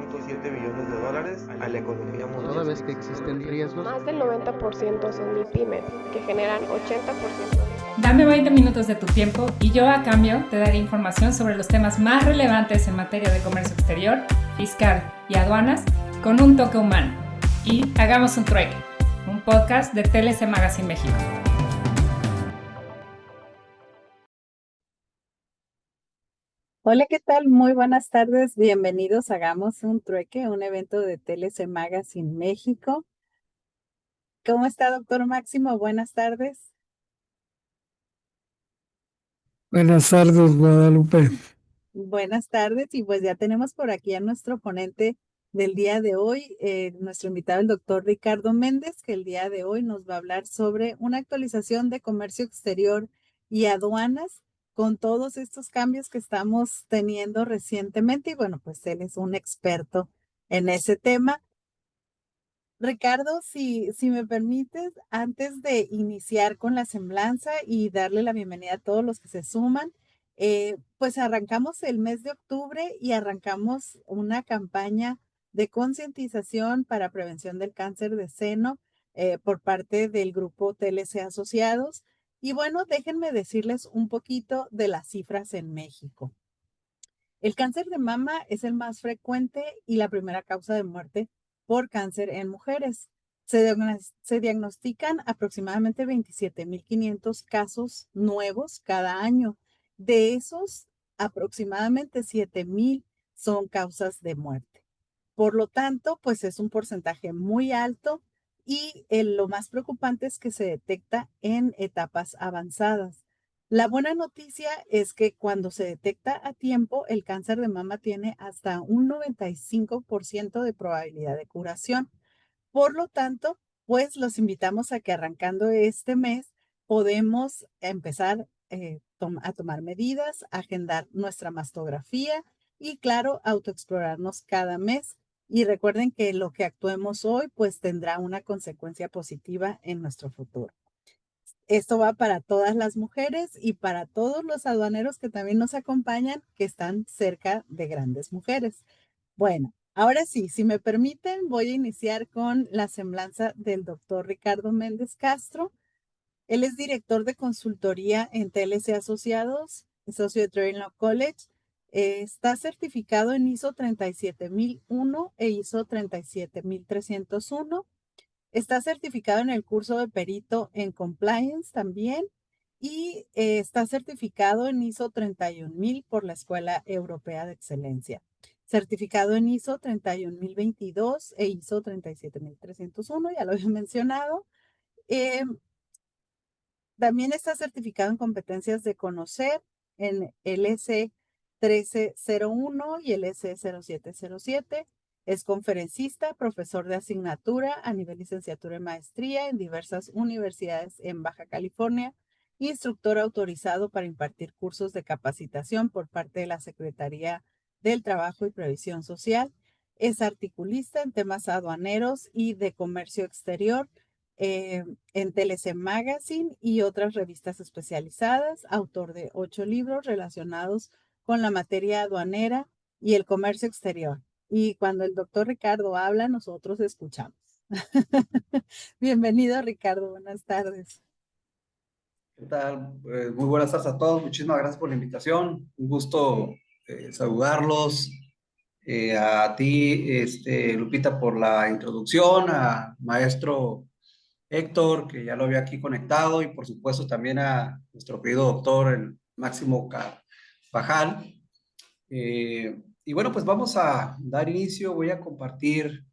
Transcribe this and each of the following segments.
$1.7 billones a la economía mundial. Toda vez que existen riesgos, Más del 90% son MIPYMES, que generan 80%. Dame 20 minutos de tu tiempo y yo a cambio te daré información sobre los temas más relevantes en materia de comercio exterior, fiscal y aduanas con un toque humano. Y hagamos un trueque, un podcast de TLC Magazine México. Hola, ¿qué tal? Muy buenas tardes. Bienvenidos a Hagamos un Trueque, un evento de TLC Magazine México. ¿Cómo está, doctor Máximo? Buenas tardes. Buenas tardes, Guadalupe. Buenas tardes, y pues ya tenemos por aquí a nuestro ponente del día de hoy, nuestro invitado, el doctor Ricardo Méndez, que el día de hoy nos va a hablar sobre una actualización de comercio exterior y aduanas con todos estos cambios que estamos teniendo recientemente. Y bueno, pues él es un experto en ese tema. Ricardo, si me permites, antes de iniciar con la semblanza y darle la bienvenida a todos los que se suman, pues arrancamos el mes de octubre y arrancamos una campaña de concientización para prevención del cáncer de seno por parte del grupo TLC Asociados. Y bueno, déjenme decirles un poquito de las cifras en México. El cáncer de mama es el más frecuente y la primera causa de muerte por cáncer en mujeres. Se diagnostican aproximadamente 27,500 casos nuevos cada año. De esos, aproximadamente 7,000 son causas de muerte. Por lo tanto, pues es un porcentaje muy alto y lo más preocupante es que se detecta en etapas avanzadas. La buena noticia es que cuando se detecta a tiempo, el cáncer de mama tiene hasta un 95% de probabilidad de curación. Por lo tanto, pues los invitamos a que arrancando este mes podemos empezar a tomar medidas, agendar nuestra mastografía y, claro, autoexplorarnos cada mes. Y recuerden que lo que actuemos hoy, pues tendrá una consecuencia positiva en nuestro futuro. Esto va para todas las mujeres y para todos los aduaneros que también nos acompañan, que están cerca de grandes mujeres. Bueno, ahora sí, si me permiten, voy a iniciar con la semblanza del doctor Ricardo Méndez Castro. Él es director de consultoría en TLC Asociados, socio de Trail Law College. Está certificado en ISO 37001 e ISO 37301. Está certificado en el curso de perito en compliance también y está certificado en ISO 31000 por la Escuela Europea de Excelencia. Certificado en ISO 31022 e ISO 37301, ya lo había mencionado. También está certificado en competencias de conocer en el S1301 y el S0707. Es conferencista, profesor de asignatura a nivel licenciatura y maestría en diversas universidades en Baja California, instructor autorizado para impartir cursos de capacitación por parte de la Secretaría del Trabajo y Previsión Social. Es articulista en temas aduaneros y de comercio exterior en TLC Magazine y otras revistas especializadas, autor de 8 libros relacionados con la materia aduanera y el comercio exterior. Y cuando el doctor Ricardo habla, nosotros escuchamos. Bienvenido, Ricardo. Buenas tardes. ¿Qué tal? Muy buenas tardes a todos. Muchísimas gracias por la invitación. Un gusto saludarlos. A ti, Lupita, por la introducción, a maestro Héctor, que ya lo había aquí conectado, y por supuesto también a nuestro querido doctor, el Máximo Carvajal. Y bueno, pues vamos a dar inicio. Voy a compartir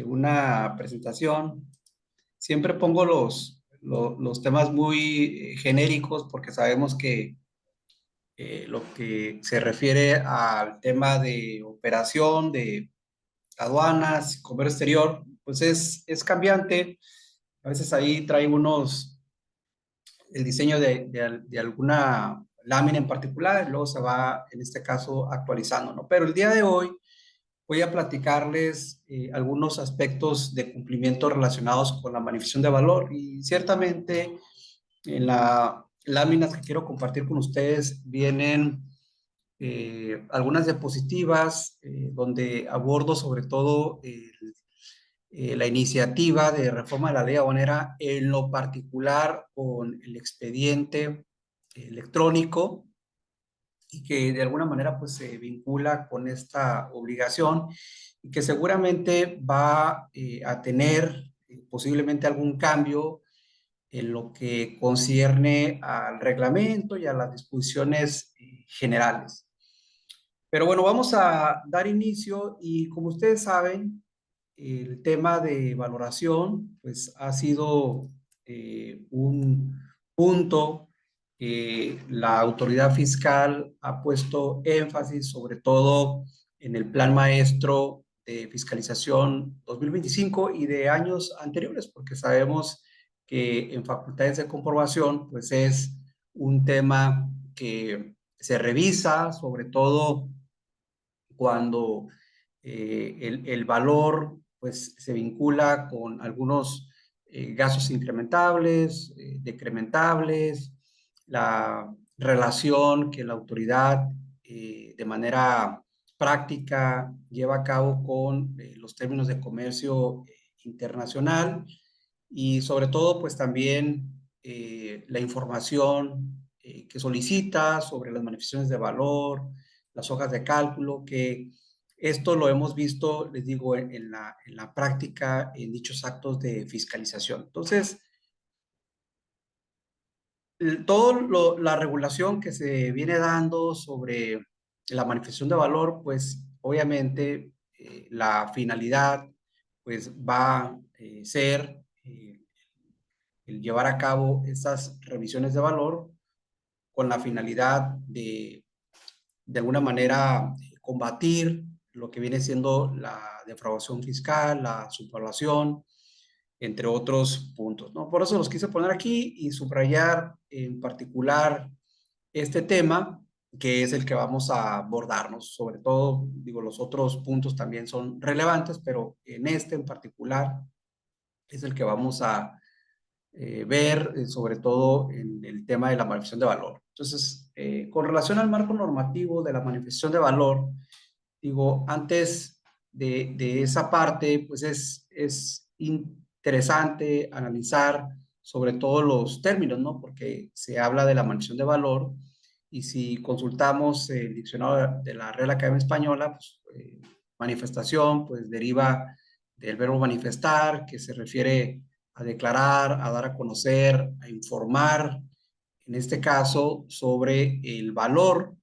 una presentación. Siempre pongo los temas muy genéricos porque sabemos que lo que se refiere al tema de operación, de aduanas, comercio exterior, pues es cambiante. A veces ahí trae el diseño de alguna lámina en particular, y luego se va, en este caso, actualizando, ¿no? Pero el día de hoy voy a platicarles algunos aspectos de cumplimiento relacionados con la manifestación de valor, y ciertamente en las láminas que quiero compartir con ustedes vienen algunas diapositivas donde abordo sobre todo la iniciativa de reforma de la ley aduanera, en lo particular con el expediente electrónico, y que de alguna manera pues se vincula con esta obligación y que seguramente va a tener posiblemente algún cambio en lo que concierne al reglamento y a las disposiciones generales. Pero bueno, vamos a dar inicio y como ustedes saben, el tema de valoración pues ha sido un punto que la autoridad fiscal ha puesto énfasis, sobre todo en el plan maestro de fiscalización 2025 y de años anteriores, porque sabemos que en facultades de comprobación pues es un tema que se revisa, sobre todo cuando el valor pues se vincula con algunos gastos incrementables, decrementables, la relación que la autoridad de manera práctica lleva a cabo con los términos de comercio internacional y sobre todo pues también la información que solicita sobre las manifestaciones de valor, las hojas de cálculo, que esto lo hemos visto, les digo, en la práctica, en dichos actos de fiscalización. Entonces, toda la regulación que se viene dando sobre la manifestación de valor, pues obviamente la finalidad pues va a ser el llevar a cabo estas revisiones de valor con la finalidad de alguna manera combatir lo que viene siendo la defraudación fiscal, la subvaluación, entre otros puntos, ¿no? Por eso los quise poner aquí y subrayar en particular este tema, que es el que vamos a abordarnos. Sobre todo, digo, los otros puntos también son relevantes, pero en este en particular es el que vamos a ver, sobre todo en el tema de la manifestación de valor. Entonces, con relación al marco normativo de la manifestación de valor, digo, antes de esa parte, pues es interesante analizar sobre todo los términos, ¿no? Porque se habla de la manifestación de valor y si consultamos el diccionario de la Real Academia Española, pues manifestación, pues deriva del verbo manifestar, que se refiere a declarar, a dar a conocer, a informar, en este caso, sobre el valor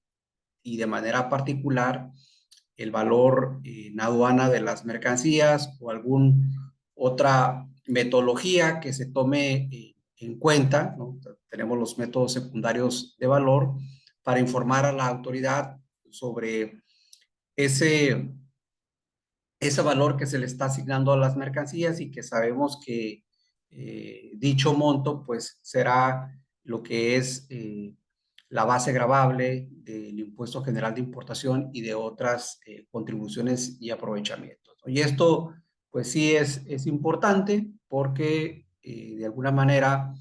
y de manera particular el valor en aduana de las mercancías o alguna otra metodología que se tome en cuenta, ¿no? Tenemos los métodos secundarios de valor para informar a la autoridad sobre ese valor que se le está asignando a las mercancías y que sabemos que dicho monto pues será lo que es la base gravable del impuesto general de importación y de otras contribuciones y aprovechamientos, ¿no? Y esto pues sí es importante porque de alguna manera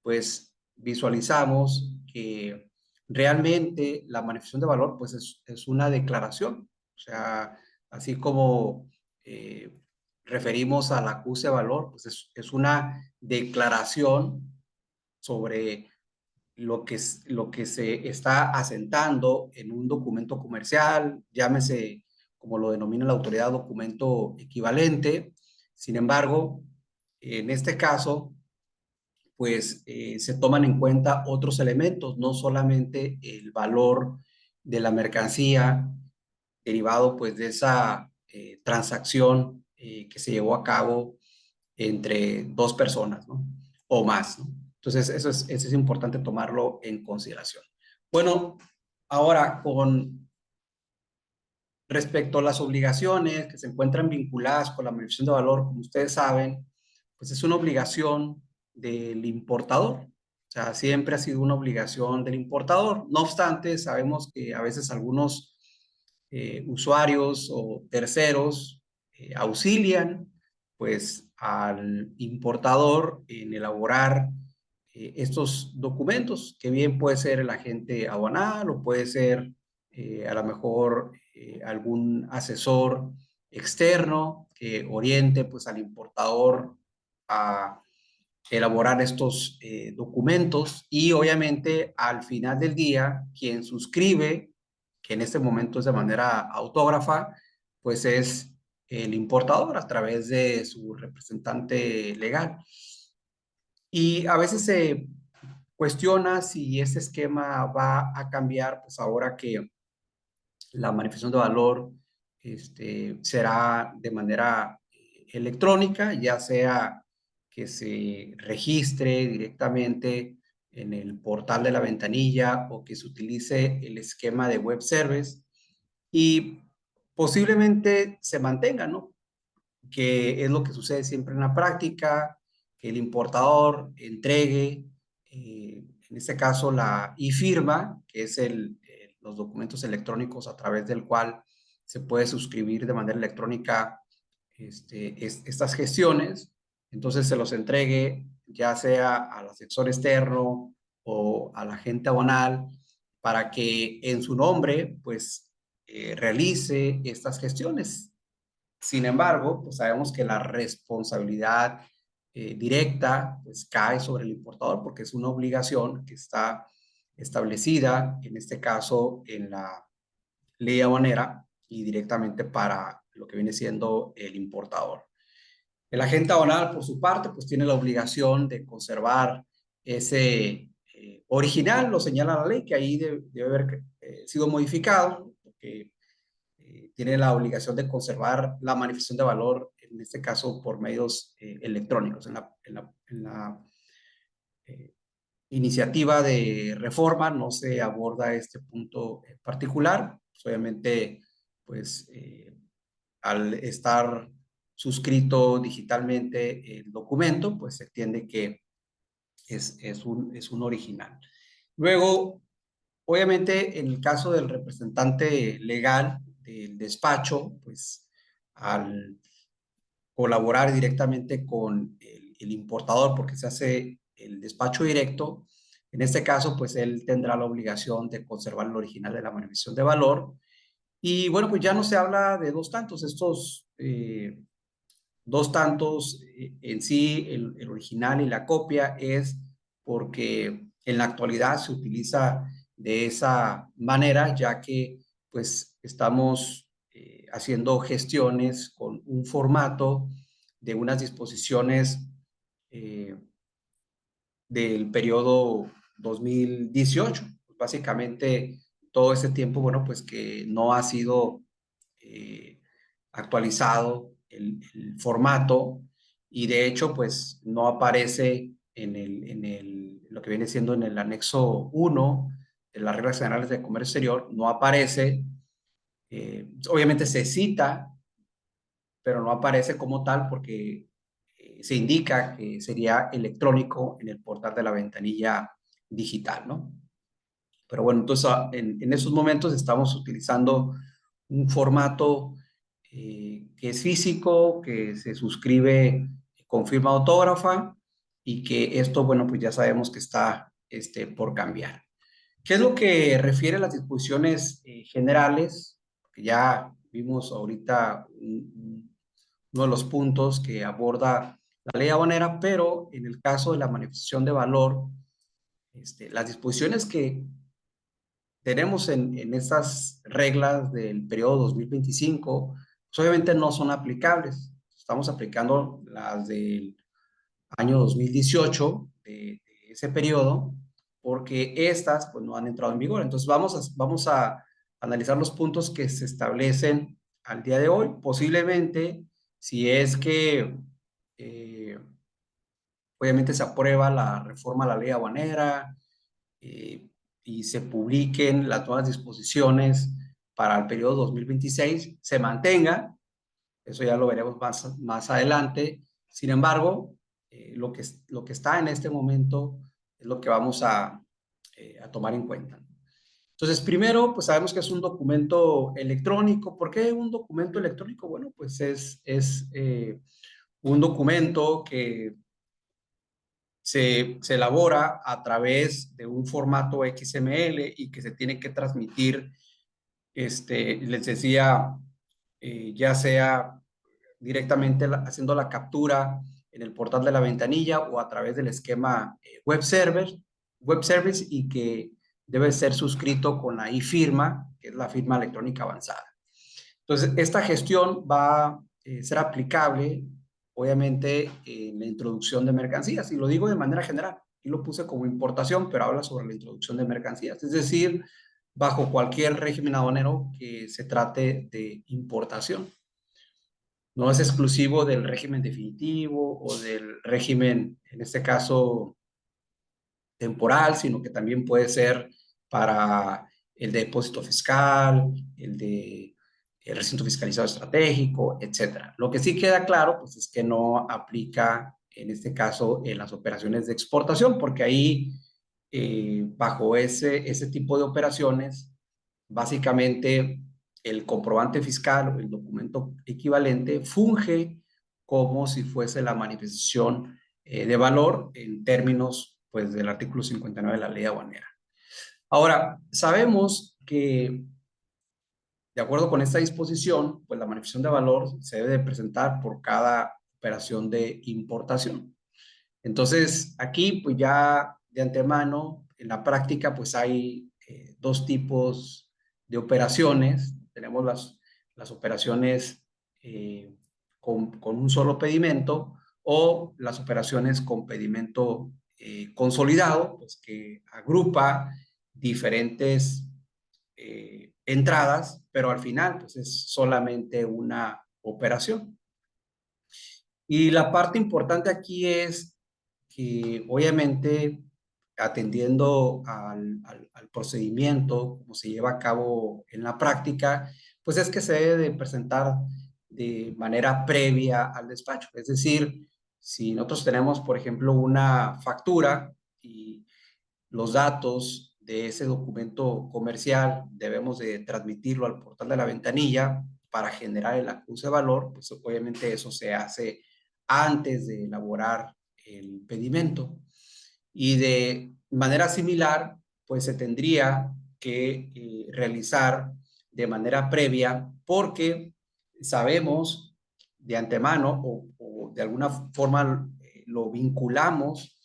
pues visualizamos que realmente la manifestación de valor pues es una declaración, o sea, así como referimos al acuse de valor, pues es una declaración sobre lo que se está asentando en un documento comercial, llámese como lo denomina la autoridad, documento equivalente. Sin embargo, en este caso, pues se toman en cuenta otros elementos, no solamente el valor de la mercancía derivado pues de esa transacción que se llevó a cabo entre dos personas, ¿no? O más, ¿no? Entonces, eso es importante tomarlo en consideración. Bueno, ahora con respecto a las obligaciones que se encuentran vinculadas con la manifestación de valor, como ustedes saben, pues es una obligación del importador. O sea, siempre ha sido una obligación del importador. No obstante, sabemos que a veces algunos usuarios o terceros auxilian pues al importador en elaborar estos documentos, que bien puede ser el agente aduanal o puede ser a lo mejor algún asesor externo que oriente pues al importador a elaborar estos documentos, y obviamente al final del día quien suscribe, que en este momento es de manera autógrafa, pues es el importador a través de su representante legal. Y a veces se cuestiona si ese esquema va a cambiar, pues ahora que la manifestación de valor será de manera electrónica, ya sea que se registre directamente en el portal de la ventanilla o que se utilice el esquema de web service, y posiblemente se mantenga, ¿no? Que es lo que sucede siempre en la práctica, que el importador entregue, en este caso, la e-firma, que es los documentos electrónicos a través del cual se puede suscribir de manera electrónica estas gestiones. Entonces se los entregue ya sea al asesor externo o al agente aduanal, para que en su nombre pues realice estas gestiones. Sin embargo, pues sabemos que la responsabilidad directa pues cae sobre el importador, porque es una obligación que está establecida, en este caso, en la ley aduanera y directamente para lo que viene siendo el importador. El agente aduanal, por su parte, pues tiene la obligación de conservar ese original, lo señala la ley, que ahí debe haber sido modificado, porque tiene la obligación de conservar la manifestación de valor, en este caso por medios electrónicos. En la iniciativa de reforma no se aborda este punto en particular. Pues, obviamente, pues al estar suscrito digitalmente el documento, pues se entiende que es un original. Luego, obviamente, en el caso del representante legal del despacho, pues al colaborar directamente con el importador, porque se hace el despacho directo, en este caso, pues él tendrá la obligación de conservar el original de la manifestación de valor. Y bueno, pues ya no se habla de dos tantos. Estos dos tantos en sí, el original y la copia, es porque en la actualidad se utiliza de esa manera, ya que pues estamos haciendo gestiones con un formato de unas disposiciones eh, del periodo 2018. Básicamente todo ese tiempo, bueno, pues que no ha sido actualizado el formato, y de hecho pues no aparece lo que viene siendo en el anexo 1 de las reglas generales de comercio exterior, no aparece, obviamente se cita, pero no aparece como tal, porque se indica que sería electrónico en el portal de la ventanilla digital, ¿no? Pero bueno, entonces en esos momentos estamos utilizando un formato que es físico, que se suscribe con firma autógrafa, y que esto, bueno, pues ya sabemos que está por cambiar. ¿Qué es lo que refiere a las disposiciones generales? Que ya vimos ahorita uno de los puntos que aborda la ley aduanera, pero en el caso de la manifestación de valor, las disposiciones que tenemos en estas reglas del periodo 2025, pues obviamente no son aplicables. Estamos aplicando las del año 2018 de ese periodo, porque estas pues no han entrado en vigor. Entonces vamos a analizar los puntos que se establecen al día de hoy. Posiblemente, si es que obviamente se aprueba la reforma a la ley aduanera, y se publiquen las nuevas disposiciones para el periodo 2026, se mantenga. Eso ya lo veremos más adelante. Sin embargo, lo que está en este momento es lo que vamos a tomar en cuenta. Entonces, primero, pues sabemos que es un documento electrónico. ¿Por qué un documento electrónico? Bueno, pues es un documento que se elabora a través de un formato XML y que se tiene que transmitir les decía, ya sea directamente haciendo la captura en el portal de la ventanilla o a través del esquema web service, y que debe ser suscrito con la e-firma, que es la firma electrónica avanzada. Entonces, esta gestión va a ser aplicable, obviamente, en la introducción de mercancías, y lo digo de manera general. Y lo puse como importación, pero habla sobre la introducción de mercancías, es decir, bajo cualquier régimen aduanero que se trate de importación. No es exclusivo del régimen definitivo o del régimen, en este caso, temporal, sino que también puede ser para el depósito fiscal, el recinto fiscalizado estratégico, etcétera. Lo que sí queda claro, pues, es que no aplica, en este caso, en las operaciones de exportación, porque ahí, bajo ese tipo de operaciones, básicamente el comprobante fiscal o el documento equivalente funge como si fuese la manifestación de valor en términos, pues, del artículo 59 de la ley aduanera. Ahora, sabemos que, de acuerdo con esta disposición, pues la manifestación de valor se debe de presentar por cada operación de importación. Entonces, aquí, pues ya de antemano, en la práctica, pues hay dos tipos de operaciones. Tenemos las operaciones con un solo pedimento, o las operaciones con pedimento consolidado, pues que agrupa diferentes entradas, pero al final, pues es solamente una operación. Y la parte importante aquí es que, obviamente, atendiendo al procedimiento, como se lleva a cabo en la práctica, pues es que se debe de presentar de manera previa al despacho. Es decir, si nosotros tenemos, por ejemplo, una factura y los datos de ese documento comercial debemos de transmitirlo al portal de la ventanilla para generar el acuse de valor, pues obviamente eso se hace antes de elaborar el pedimento. Y de manera similar, pues se tendría que realizar de manera previa, porque sabemos de antemano o de alguna forma lo vinculamos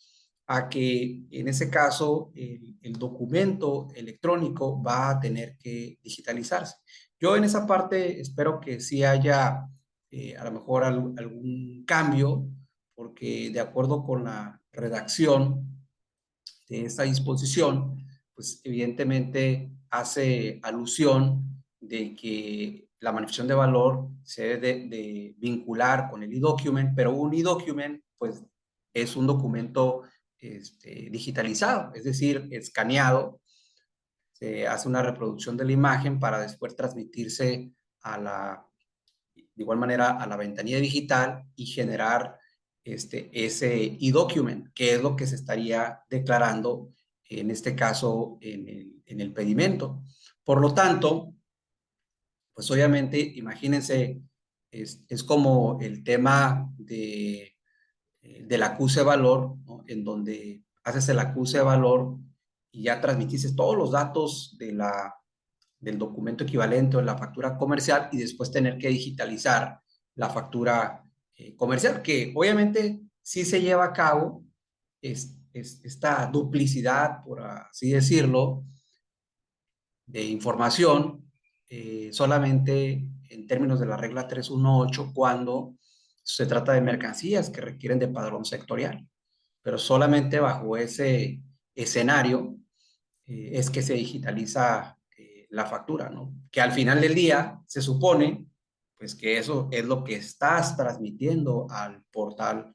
a que en ese caso el documento electrónico va a tener que digitalizarse. Yo en esa parte espero que sí haya a lo mejor algún cambio, porque de acuerdo con la redacción de esta disposición, pues evidentemente hace alusión de que la manifestación de valor se debe de vincular con el e-document, pero un e-document, pues, es un documento digitalizado, es decir, escaneado. Se hace una reproducción de la imagen para después transmitirse de igual manera a la ventanilla digital y generar ese e-document, que es lo que se estaría declarando en este caso en el pedimento. Por lo tanto, pues obviamente, imagínense, es como el tema del acuse de valor, ¿no? En donde haces el acuse de valor y ya transmitiste todos los datos del documento equivalente o de la factura comercial, y después tener que digitalizar la factura comercial, que obviamente sí se lleva a cabo esta duplicidad, por así decirlo, de información, solamente en términos de la regla 318, cuando se trata de mercancías que requieren de padrón sectorial. Pero solamente bajo ese escenario es que se digitaliza la factura, ¿no? Que al final del día se supone, pues, que eso es lo que estás transmitiendo al portal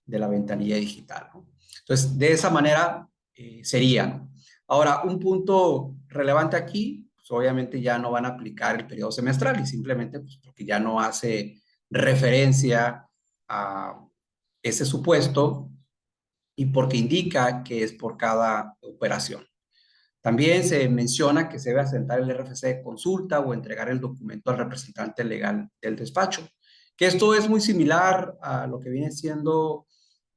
de la ventanilla digital, ¿no? Entonces, de esa manera sería, ¿no? Ahora, un punto relevante aquí, pues obviamente ya no van a aplicar el periodo semestral, y simplemente pues porque ya no hace referencia a ese supuesto y porque indica que es por cada operación. También se menciona que se debe asentar el RFC de consulta o entregar el documento al representante legal del despacho, que esto es muy similar a lo que viene siendo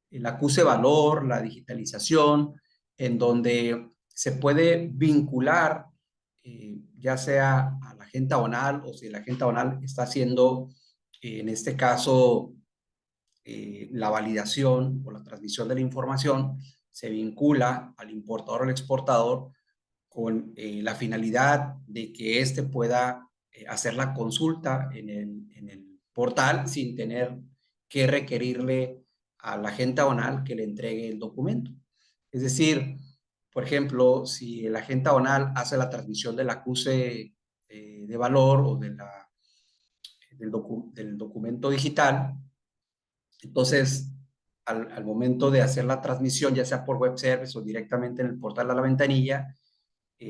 el acuse de valor, la digitalización, en donde se puede vincular ya sea a la agente aduanal o si la agente aduanal está haciendo, en este caso, la validación o la transmisión de la información, se vincula al importador o al exportador con la finalidad de que éste pueda hacer la consulta en el portal sin tener que requerirle a la agente aduanal que le entregue el documento. Es decir, por ejemplo, si el agente aduanal hace la transmisión del acuse de valor o del documento digital, entonces al momento de hacer la transmisión, ya sea por web service o directamente en el portal a la ventanilla,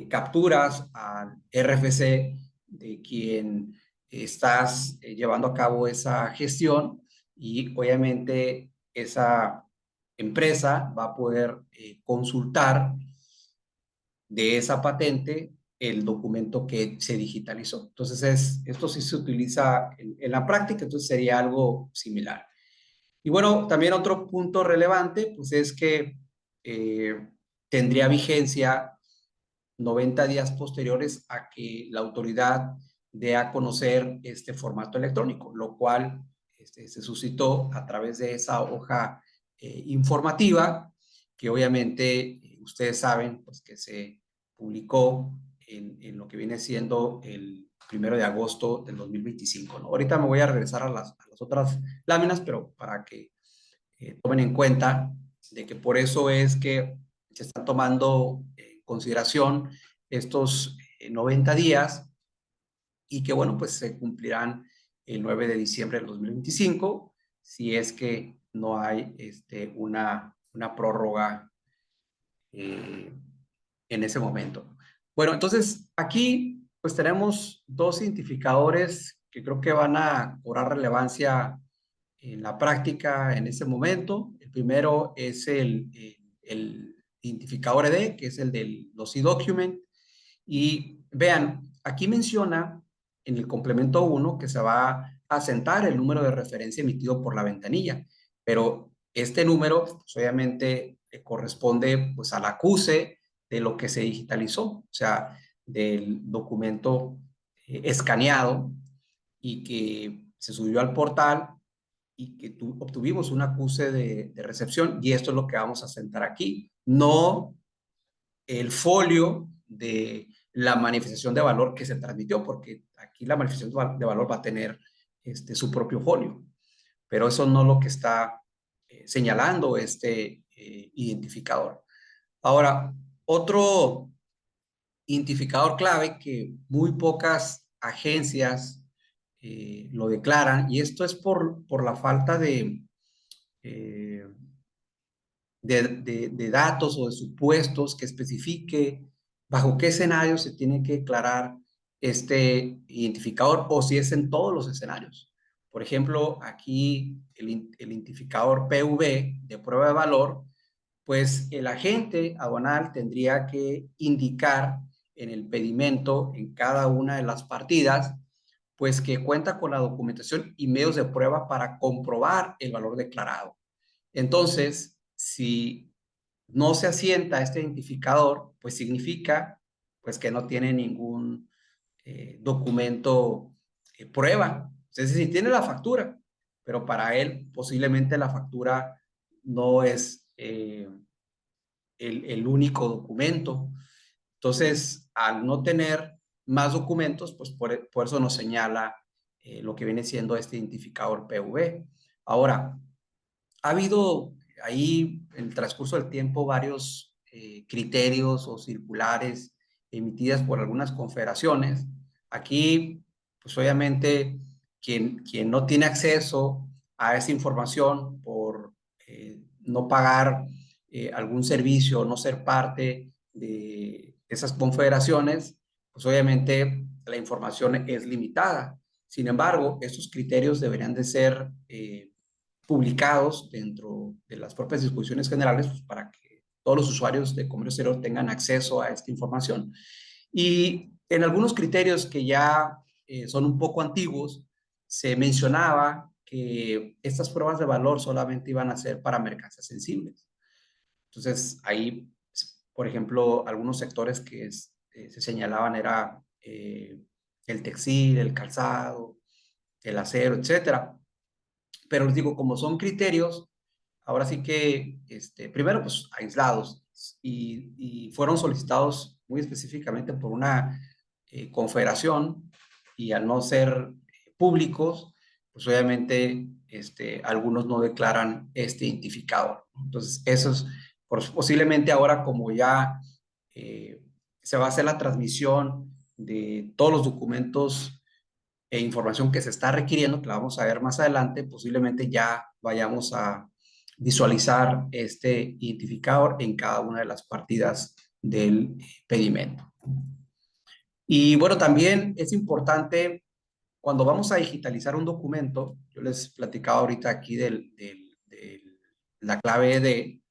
capturas al RFC de quien estás llevando a cabo esa gestión y obviamente esa empresa va a poder consultar de esa patente el documento que se digitalizó. Entonces, esto sí se utiliza en la práctica, entonces sería algo similar. Y bueno, también otro punto relevante, pues es que tendría vigencia 90 días posteriores a que la autoridad dé a conocer este formato electrónico, lo cual se suscitó a través de esa hoja informativa que obviamente ustedes saben pues, que se publicó en lo que viene siendo el 1 de agosto del 2025, ¿no? Ahorita me voy a regresar a las otras láminas, pero para que tomen en cuenta de que por eso es que se están tomando en consideración estos 90 días y que, bueno, pues se cumplirán el 9 de diciembre del 2025 si es que no hay una prórroga en ese momento. Bueno, entonces aquí pues tenemos dos identificadores que creo que van a cobrar relevancia en la práctica en ese momento. El primero es el identificador ED, que es el del los e-document. Y vean, aquí menciona en el complemento 1 que se va a asentar el número de referencia emitido por la ventanilla, pero este número pues, obviamente corresponde pues, al acuse de lo que se digitalizó, o sea, del documento escaneado y que se subió al portal y que obtuvimos un acuse de recepción, y esto es lo que vamos a sentar aquí, no el folio de la manifestación de valor que se transmitió, porque aquí la manifestación de valor va a tener su propio folio, pero eso no es lo que está señalando este identificador. Ahora, otro identificador clave que muy pocas agencias lo declaran, y esto es por la falta de datos o de supuestos que especifique bajo qué escenario se tiene que declarar este identificador o si es en todos los escenarios. Por ejemplo, aquí el identificador PV de prueba de valor, pues el agente aduanal tendría que indicar en el pedimento, en cada una de las partidas, pues que cuenta con la documentación y medios de prueba para comprobar el valor declarado. Entonces, si no se asienta este identificador, pues significa pues, que no tiene ningún documento prueba. Es decir, tiene la factura, pero para él posiblemente la factura no es el único documento. Entonces, al no tener más documentos, pues por eso nos señala lo que viene siendo este identificador PV. Ahora, ha habido ahí en el transcurso del tiempo varios criterios o circulares emitidas por algunas confederaciones. Aquí, pues obviamente, quien no tiene acceso a esa información por no pagar algún servicio o no ser parte de esas confederaciones, pues obviamente la información es limitada. Sin embargo, estos criterios deberían de ser publicados dentro de las propias disposiciones generales pues, para que todos los usuarios de comercio exterior tengan acceso a esta información. Y en algunos criterios que ya son un poco antiguos, se mencionaba que estas pruebas de valor solamente iban a ser para mercancías sensibles. Entonces, ahí, por ejemplo, algunos sectores que se señalaban era el textil, el calzado, el acero, etcétera. Pero les digo, como son criterios, ahora sí que, primero, pues aislados y fueron solicitados muy específicamente por una confederación y al no ser públicos, pues obviamente algunos no declaran este identificador. Entonces, eso es posiblemente ahora como ya se va a hacer la transmisión de todos los documentos e información que se está requiriendo, que la vamos a ver más adelante, posiblemente ya vayamos a visualizar este identificador en cada una de las partidas del pedimento. Y bueno, también es importante cuando vamos a digitalizar un documento, yo les platicaba ahorita aquí de la clave de,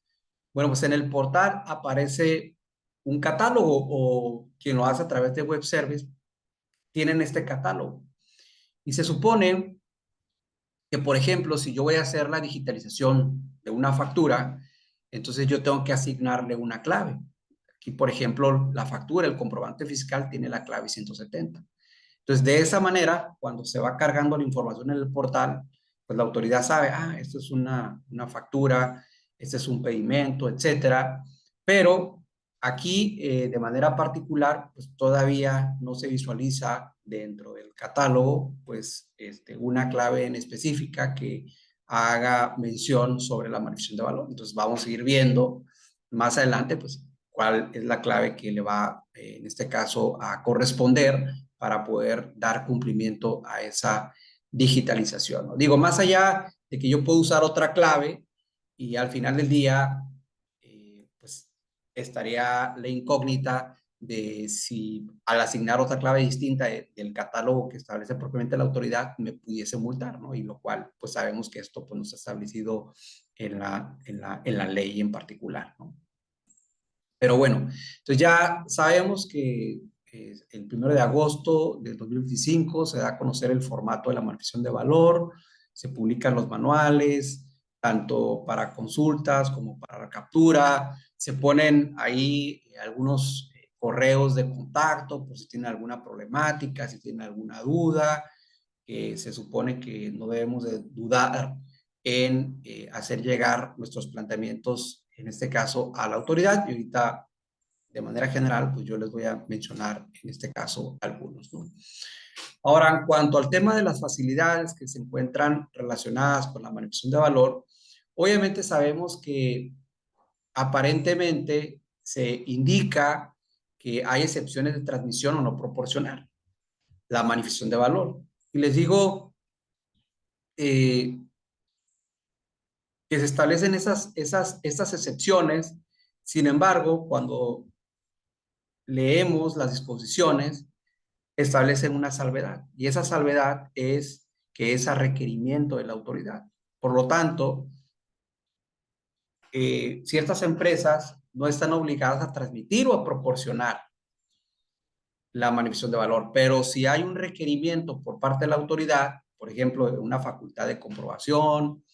bueno, pues en el portal aparece un catálogo o quien lo hace a través de web service, tienen este catálogo. Y se supone que, por ejemplo, si yo voy a hacer la digitalización de una factura, entonces yo tengo que asignarle una clave. Aquí, por ejemplo, la factura, el comprobante fiscal tiene la clave 170. Entonces, de esa manera, cuando se va cargando la información en el portal, pues la autoridad sabe, esto es una factura, este es un pedimento, etcétera. Pero aquí, de manera particular, pues todavía no se visualiza dentro del catálogo, pues, una clave en específica que haga mención sobre la manifestación de valor. Entonces, vamos a ir viendo más adelante, pues, cuál es la clave que le va, en este caso, a corresponder para poder dar cumplimiento a esa digitalización, ¿no? Digo, más allá de que yo puedo usar otra clave y al final del día, pues estaría la incógnita de si al asignar otra clave distinta del catálogo que establece propiamente la autoridad me pudiese multar, ¿no? Y lo cual, pues sabemos que esto pues, no está establecido en la ley en particular, ¿no? Pero bueno, entonces ya sabemos que el 1 de agosto del 2025 se da a conocer el formato de la manifestación de valor, se publican los manuales, tanto para consultas como para la captura, se ponen ahí algunos correos de contacto por si tienen alguna problemática, si tienen alguna duda, se supone que no debemos de dudar en hacer llegar nuestros planteamientos, en este caso, a la autoridad. Y ahorita, de manera general, pues yo les voy a mencionar, en este caso, algunos, ¿no? Ahora, en cuanto al tema de las facilidades que se encuentran relacionadas con la manifestación de valor, obviamente sabemos que aparentemente se indica que hay excepciones de transmisión o no proporcional, la manifestación de valor. Y les digo que se establecen estas excepciones. Sin embargo, cuando leemos las disposiciones, establecen una salvedad. Y esa salvedad es que es a requerimiento de la autoridad. Por lo tanto, ciertas empresas no están obligadas a transmitir o a proporcionar la manifestación de valor, pero si hay un requerimiento por parte de la autoridad, por ejemplo, una facultad de comprobación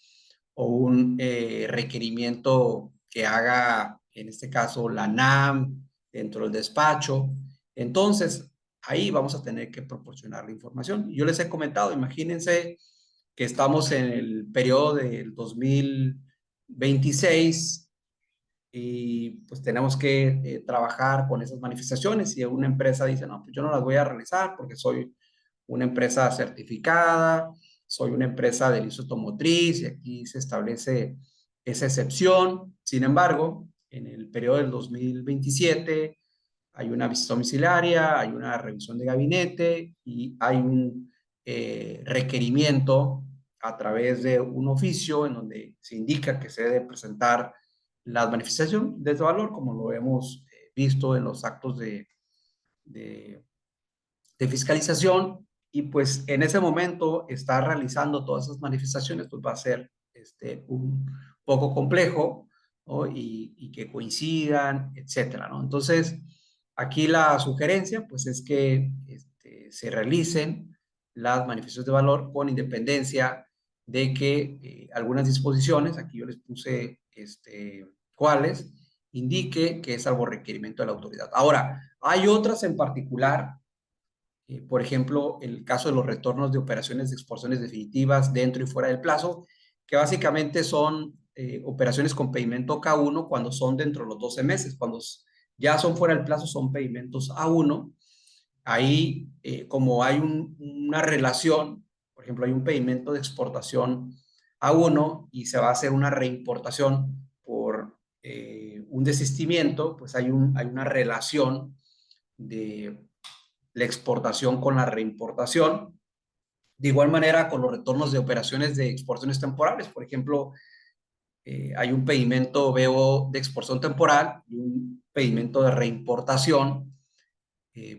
o un requerimiento que haga, en este caso, la NAM dentro del despacho, entonces ahí vamos a tener que proporcionar la información. Yo les he comentado, imagínense que estamos en el periodo del 2026 y pues tenemos que trabajar con esas manifestaciones y una empresa dice, no, pues yo no las voy a realizar porque soy una empresa certificada, soy una empresa del Instituto Automotriz y aquí se establece esa excepción. Sin embargo, en el periodo del 2027 hay una visita domiciliaria, hay una revisión de gabinete y hay un requerimiento a través de un oficio en donde se indica que se debe presentar la manifestación de ese valor, como lo hemos visto en los actos de fiscalización, y pues en ese momento estar realizando todas esas manifestaciones pues va a ser un poco complejo, ¿no? y que coincidan, etcétera, ¿no? Entonces, aquí la sugerencia pues es que se realicen las manifestaciones de valor con independencia de que algunas disposiciones, aquí yo les puse cuáles, indique que es salvo requerimiento de la autoridad. Ahora, hay otras en particular, por ejemplo, el caso de los retornos de operaciones de exportaciones definitivas dentro y fuera del plazo, que básicamente son operaciones con pedimento K1 cuando son dentro de los 12 meses. Cuando ya son fuera del plazo son pedimentos A1. Ahí, como hay una relación, por ejemplo, hay un pedimento de exportación A1 y se va a hacer una reimportación por un desistimiento, pues hay una relación de la exportación con la reimportación. De igual manera, con los retornos de operaciones de exportaciones temporales, por ejemplo, hay un pedimento BO de exportación temporal y un pedimento de reimportación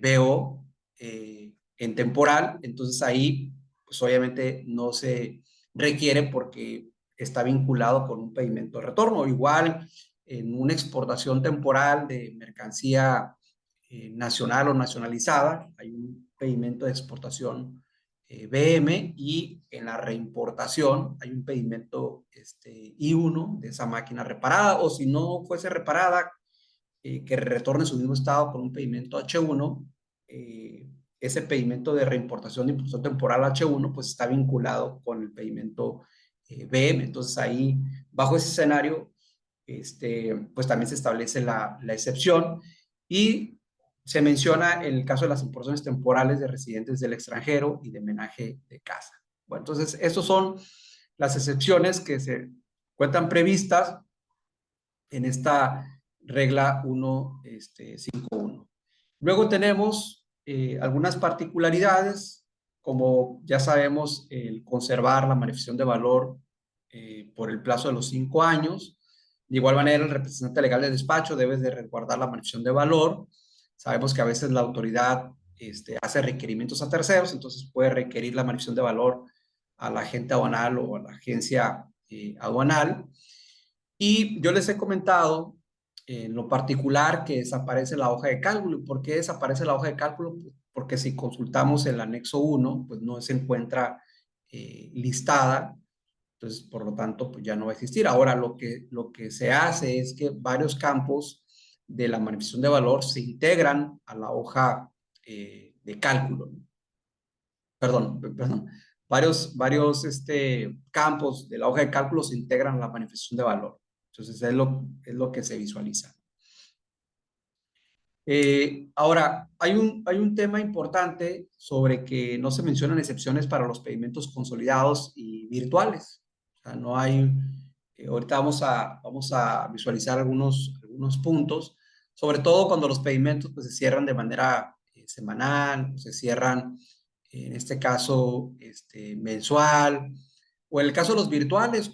BO en temporal. Entonces ahí, pues obviamente no se requiere porque está vinculado con un pedimento de retorno. Igual, en una exportación temporal de mercancía nacional o nacionalizada, hay un pedimento de exportación BM, y en la reimportación hay un pedimento I1 de esa máquina reparada, o si no fuese reparada, que retorne su mismo estado con un pedimento H1. Ese pedimento de reimportación de importación temporal H1 pues está vinculado con el pedimento BM. Entonces ahí, bajo ese escenario, pues también se establece la excepción, y se menciona el caso de las importaciones temporales de residentes del extranjero y de menaje de casa. Bueno, entonces, estas son las excepciones que se encuentran previstas en esta regla 1.5.1. Luego tenemos algunas particularidades, como ya sabemos, el conservar la manifestación de valor por el plazo de los 5 años. De igual manera, el representante legal de despacho debe de resguardar la manifestación de valor. Sabemos que a veces la autoridad hace requerimientos a terceros, entonces puede requerir la manifestación de valor a la agente aduanal o a la agencia aduanal. Y yo les he comentado en lo particular que desaparece la hoja de cálculo. ¿Por qué desaparece la hoja de cálculo? Porque si consultamos el anexo 1, pues no se encuentra listada. Entonces, por lo tanto, pues ya no va a existir. Ahora, lo que se hace es que varios campos de la manifestación de valor se integran a la hoja de cálculo. Perdón. Varios campos de la hoja de cálculo se integran a la manifestación de valor. Entonces, es lo que se visualiza. Ahora, hay un tema importante sobre que no se mencionan excepciones para los pedimentos consolidados y virtuales. O sea, no hay... ahorita vamos a visualizar algunos puntos, sobre todo cuando los pedimentos pues, se cierran de manera semanal, o se cierran, en este caso, mensual, o en el caso de los virtuales,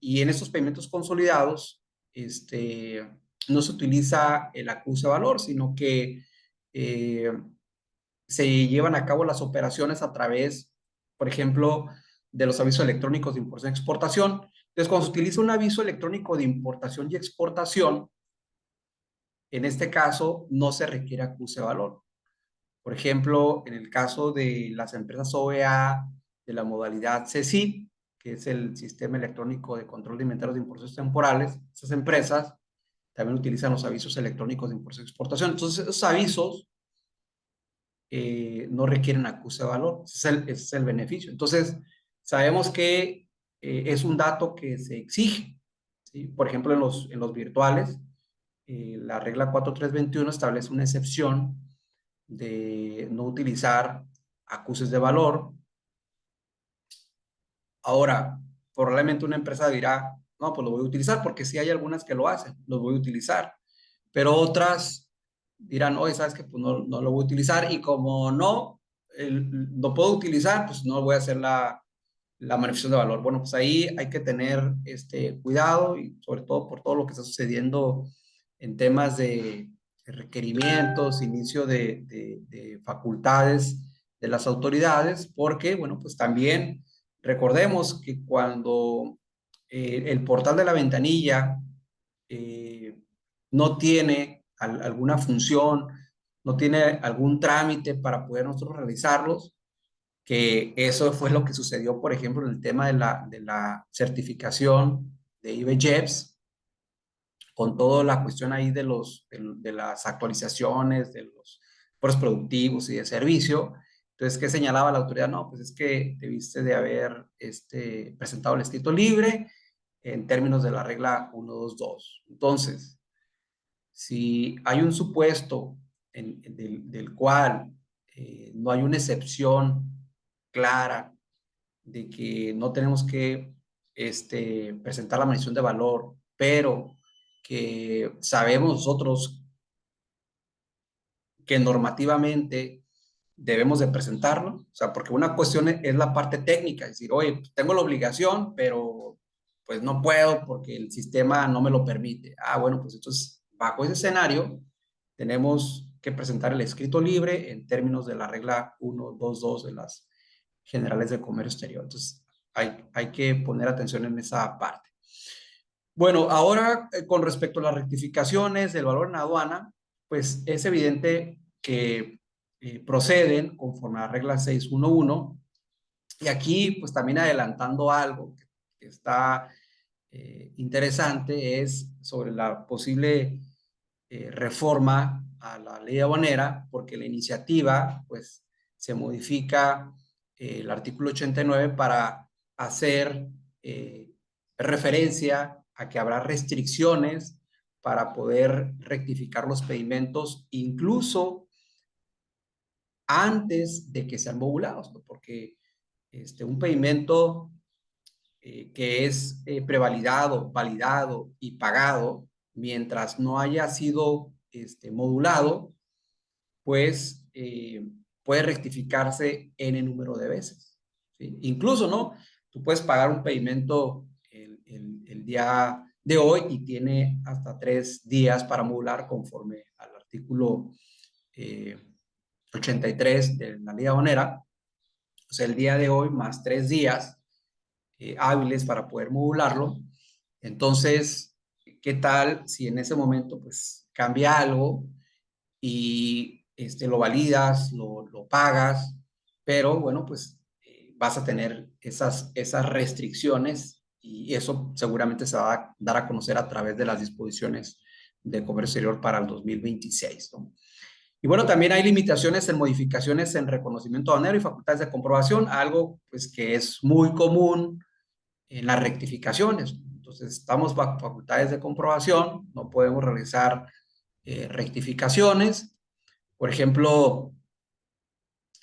y en estos pedimentos consolidados, no se utiliza el acuse de valor, sino que se llevan a cabo las operaciones a través, por ejemplo, de los avisos electrónicos de importación y exportación. Entonces, cuando se utiliza un aviso electrónico de importación y exportación, en este caso no se requiere acuse de valor. Por ejemplo, en el caso de las empresas OEA de la modalidad CECIP, que es el Sistema Electrónico de Control de Inventarios de Importaciones Temporales, esas empresas también utilizan los avisos electrónicos de importación y exportación. Entonces, esos avisos no requieren acuse de valor. Ese es el beneficio. Entonces, sabemos que es un dato que se exige, ¿sí? Por ejemplo, en los virtuales, la regla 4321 establece una excepción de no utilizar acuses de valor. Ahora, probablemente una empresa dirá, no, pues lo voy a utilizar, porque sí hay algunas que lo hacen, los voy a utilizar, pero otras dirán, oye, ¿sabes qué? Pues no lo voy a utilizar, y como no lo puedo utilizar, pues no voy a hacer la manifestación de valor. Bueno, pues ahí hay que tener cuidado, y sobre todo por todo lo que está sucediendo en temas de requerimientos, inicio de facultades de las autoridades, porque, bueno, pues también recordemos que cuando el portal de la ventanilla no tiene alguna función, no tiene algún trámite para poder nosotros realizarlos, que eso fue lo que sucedió, por ejemplo, en el tema de la certificación de IBJEPS, con toda la cuestión ahí de las actualizaciones, de los foros productivos y de servicio. Entonces, ¿qué señalaba la autoridad? No, pues es que debiste de haber presentado el escrito libre en términos de la regla 122. Entonces, si hay un supuesto del cual no hay una excepción clara de que no tenemos que presentar la medición de valor, pero que sabemos nosotros que normativamente debemos de presentarlo, o sea, porque una cuestión es la parte técnica, es decir, oye, tengo la obligación, pero pues no puedo porque el sistema no me lo permite. Ah, bueno, pues entonces, bajo ese escenario, tenemos que presentar el escrito libre en términos de la regla 122 de las generales de comercio exterior. Entonces, hay que poner atención en esa parte. Bueno, ahora con respecto a las rectificaciones del valor en aduana, pues es evidente que proceden conforme a la regla 611. Y aquí, pues también adelantando algo que está interesante, es sobre la posible reforma a la ley aduanera, porque la iniciativa, pues, se modifica el artículo 89 para hacer referencia a que habrá restricciones para poder rectificar los pedimentos, incluso antes de que sean modulados, ¿no? Porque un pedimento que es prevalidado, validado y pagado, mientras no haya sido modulado, pues puede rectificarse en el número de veces, ¿sí? Incluso, ¿no? Tú puedes pagar un pedimento el día de hoy y tiene hasta 3 días para modular conforme al artículo 83 de la ley aduanera. O sea, el día de hoy más 3 días hábiles para poder modularlo. Entonces, ¿qué tal si en ese momento pues cambia algo y lo validas, lo pagas, pero bueno, pues vas a tener esas restricciones y eso seguramente se va a dar a conocer a través de las disposiciones de comercio exterior para el 2026, ¿no? Y bueno, también hay limitaciones en modificaciones en reconocimiento aduanero y facultades de comprobación, algo pues que es muy común en las rectificaciones. Entonces, estamos bajo facultades de comprobación, no podemos realizar rectificaciones. Por ejemplo,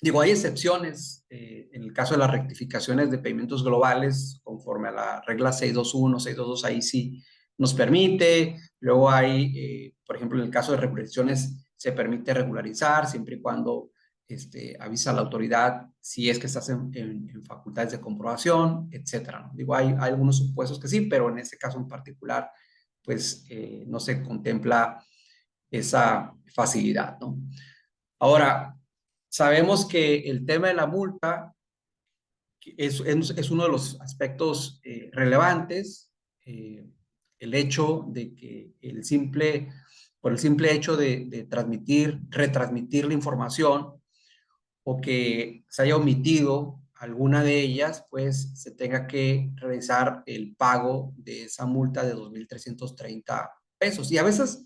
digo, hay excepciones en el caso de las rectificaciones de pedimentos globales, conforme a la regla 621, 622, ahí sí nos permite. Luego hay, por ejemplo, en el caso de regularizzaciones, se permite regularizar siempre y cuando avisa a la autoridad si es que estás en facultades de comprobación, etcétera, ¿no? Digo, hay algunos supuestos que sí, pero en este caso en particular, pues no se contempla esa facilidad, ¿no? Ahora, sabemos que el tema de la multa es uno de los aspectos relevantes, el hecho de que por el simple hecho de retransmitir la información o que se haya omitido alguna de ellas, pues se tenga que realizar el pago de esa multa de 2,330 pesos. Y a veces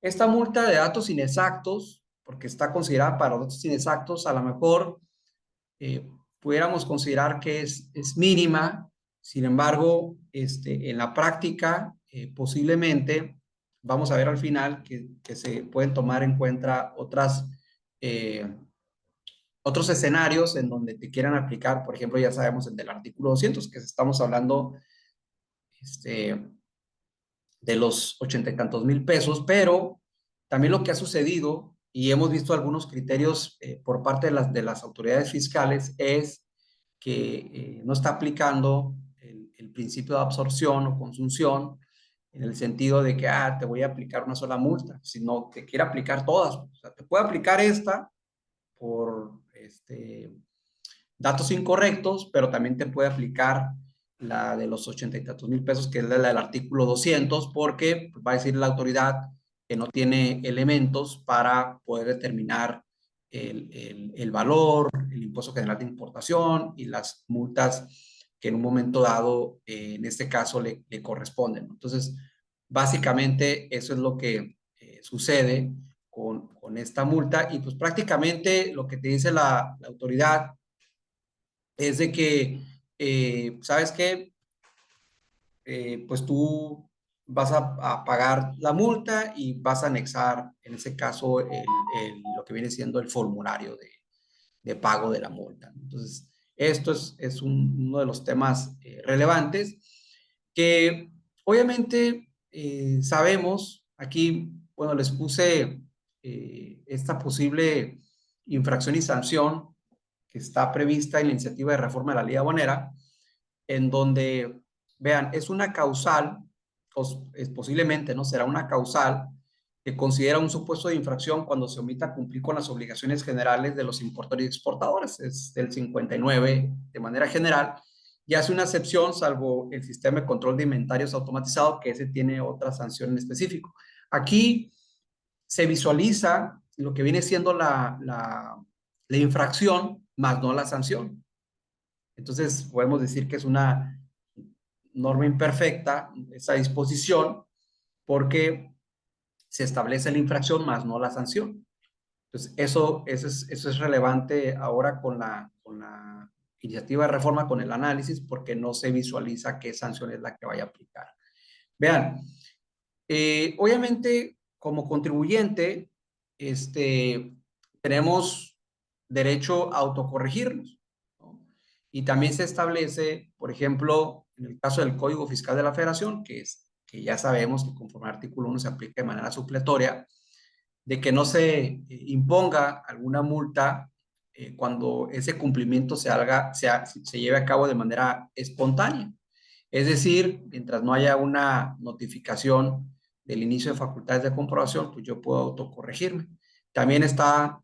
esta multa de datos inexactos, porque está considerada para datos inexactos, a lo mejor pudiéramos considerar que es mínima. Sin embargo, en la práctica, posiblemente vamos a ver al final que se pueden tomar en cuenta otros escenarios en donde te quieran aplicar. Por ejemplo, ya sabemos el del artículo 200, que estamos hablando de los 80 y tantos mil pesos, pero también lo que ha sucedido, y hemos visto algunos criterios por parte de las autoridades fiscales, es que no está aplicando el principio de absorción o consunción, en el sentido de que, te voy a aplicar una sola multa, sino que quiere aplicar todas. O sea, te puede aplicar esta por datos incorrectos, pero también te puede aplicar la de los 80 y tantos mil pesos, que es la del artículo 200, porque va a decir la autoridad que no tiene elementos para poder determinar el valor, el impuesto general de importación y las multas que en un momento dado, en este caso, le corresponden. Entonces, Básicamente eso es lo que sucede con esta multa y pues prácticamente lo que te dice la autoridad es de que, ¿sabes qué? Pues tú vas a pagar la multa y vas a anexar, en ese caso, lo que viene siendo el formulario de pago de la multa. Entonces, esto es uno de los temas relevantes que obviamente sabemos, aquí, bueno, les puse esta posible infracción y sanción que está prevista en la iniciativa de reforma de la ley aduanera, en donde, vean, es una causal, es posiblemente, ¿no? Será una causal que considera un supuesto de infracción cuando se omita cumplir con las obligaciones generales de los importadores y exportadores, es del 59 de manera general, y hace una excepción salvo el sistema de control de inventarios automatizado, que ese tiene otra sanción en específico. Aquí se visualiza lo que viene siendo la infracción, más no la sanción. Entonces, podemos decir que es una norma imperfecta, esa disposición, porque se establece la infracción más no la sanción. Entonces, eso es relevante ahora con la iniciativa de reforma, con el análisis, porque no se visualiza qué sanción es la que vaya a aplicar. Vean, obviamente, como contribuyente, tenemos derecho a autocorregirnos, ¿no? Y también se establece, por ejemplo, en el caso del Código Fiscal de la Federación, que ya sabemos que conforme al artículo 1 se aplica de manera supletoria, de que no se imponga alguna multa cuando ese cumplimiento se lleve a cabo de manera espontánea. Es decir, mientras no haya una notificación del inicio de facultades de comprobación, pues yo puedo autocorregirme. También está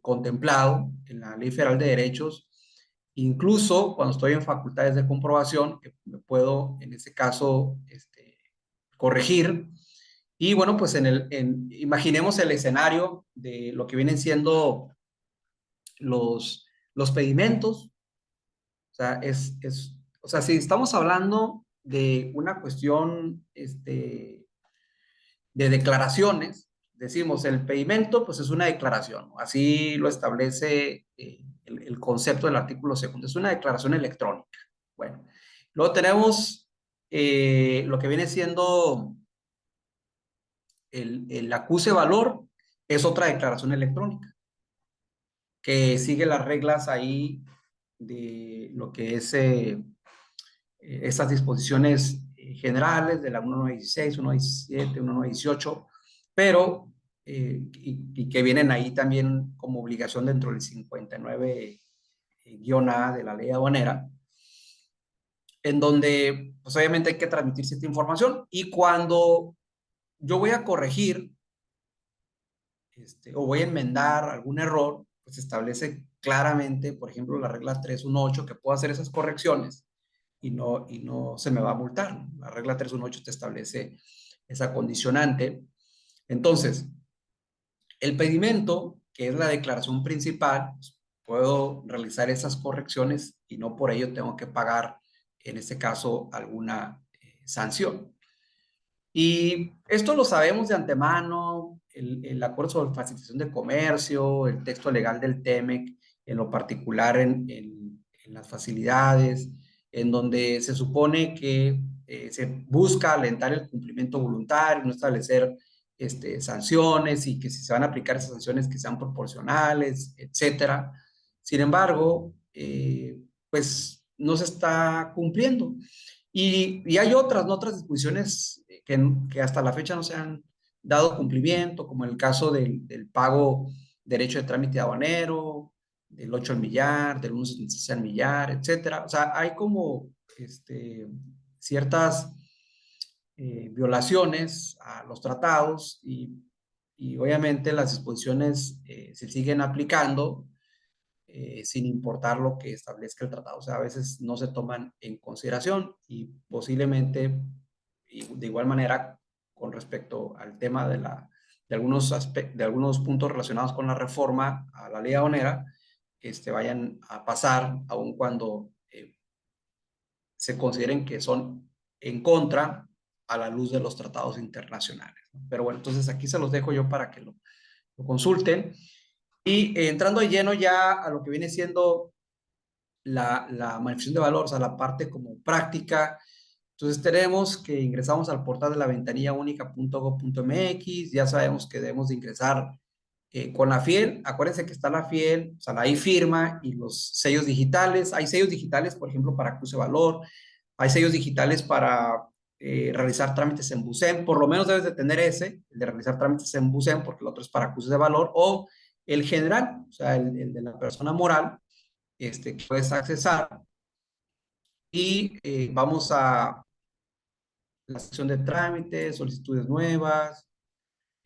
contemplado en la Ley Federal de Derechos, incluso cuando estoy en facultades de comprobación, que me puedo, en ese caso, corregir. Y bueno, pues imaginemos el escenario de lo que vienen siendo los pedimentos. O sea, o sea, si estamos hablando de una cuestión de declaraciones, decimos el pedimento, pues es una declaración, ¿no? Así lo establece el concepto del artículo segundo, es una declaración electrónica. Bueno, luego tenemos lo que viene siendo el acuse valor, es otra declaración electrónica, que sigue las reglas ahí de lo que es estas disposiciones generales de la 1916, 1917, 1918, pero y que vienen ahí también como obligación dentro del 59-A de la ley aduanera, en donde pues obviamente hay que transmitir cierta información y cuando yo voy a corregir o voy a enmendar algún error, pues establece claramente, por ejemplo, la regla 318, que puedo hacer esas correcciones y no se me va a multar. La regla 318 te establece esa condicionante. Entonces, el pedimento, que es la declaración principal, pues, puedo realizar esas correcciones y no por ello tengo que pagar, en este caso, alguna sanción. Y esto lo sabemos de antemano, el acuerdo sobre facilitación de comercio, el texto legal del TEMEC, en lo particular en las facilidades, en donde se supone que se busca alentar el cumplimiento voluntario, no establecer sanciones y que si se van a aplicar esas sanciones que sean proporcionales, etcétera. Sin embargo, pues no se está cumpliendo. Y hay otras disposiciones que hasta la fecha no se han dado cumplimiento, como el caso del pago derecho de trámite aduanero, del 8 al millar, del 1.76 al millar, etcétera. O sea, hay como ciertas violaciones a los tratados y obviamente las disposiciones se siguen aplicando sin importar lo que establezca el tratado. O sea, a veces no se toman en consideración y posiblemente, y de igual manera, con respecto al tema de algunos puntos relacionados con la reforma a la ley aduanera, vayan a pasar, aun cuando se consideren que son en contra a la luz de los tratados internacionales, ¿no? Pero bueno, entonces aquí se los dejo yo para que lo consulten. Y entrando de lleno ya a lo que viene siendo la manifestación de valor, o sea, la parte como práctica. Entonces tenemos que ingresamos al portal de la ventanilla única.gov.mx, ya sabemos que debemos de ingresar con la FIEL. Acuérdense que está la FIEL, o sea, la firma y los sellos digitales. Hay sellos digitales, por ejemplo, para cruce de valor, hay sellos digitales para realizar trámites en BUSEM, por lo menos debes de tener ese, el de realizar trámites en BUSEM, porque el otro es para cruce de valor, o el general, o sea, el de la persona moral, que puedes accesar. Y vamos a la sección de trámites, solicitudes nuevas,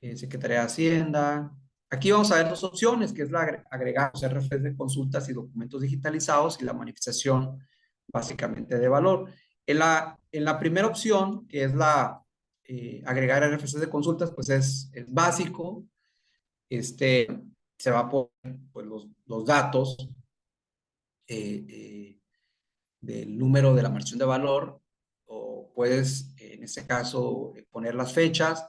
Secretaría de Hacienda. Aquí vamos a ver dos opciones, que es la agregar los RFCs de consultas y documentos digitalizados y la manifestación básicamente de valor. En la primera opción, que es la agregar RFCs de consultas, pues es básico. Se va a poner pues, los datos del número de la marcación de valor, o puedes, en este caso, poner las fechas.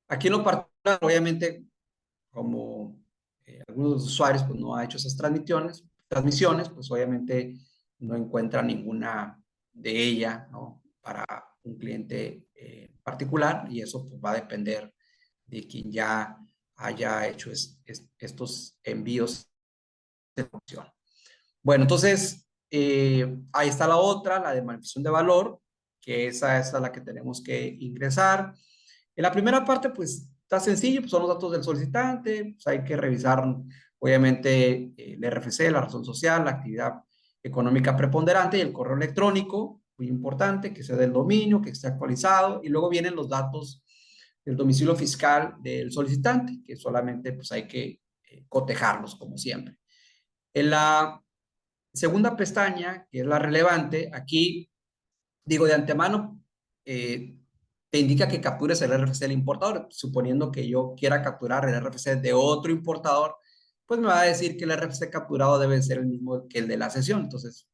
Aquí en lo particular, obviamente, como algunos de los usuarios pues, no ha hecho esas transmisiones, pues obviamente no encuentra ninguna de ellas, ¿no? Para un cliente particular, y eso pues, va a depender de quien ya haya hecho estos envíos de función. Bueno, entonces, ahí está la otra, la de manifestación de valor, que esa es la que tenemos que ingresar. En la primera parte, pues, está sencillo, pues, son los datos del solicitante, pues, hay que revisar, obviamente, el RFC, la razón social, la actividad económica preponderante y el correo electrónico, muy importante, que sea del dominio, que esté actualizado, y luego vienen los datos del domicilio fiscal del solicitante, que solamente, pues, hay que cotejarlos, como siempre. En la segunda pestaña, que es la relevante, aquí digo de antemano, te indica que captures el RFC del importador. Suponiendo que yo quiera capturar el RFC de otro importador, pues me va a decir que el RFC capturado debe ser el mismo que el de la sesión. Entonces,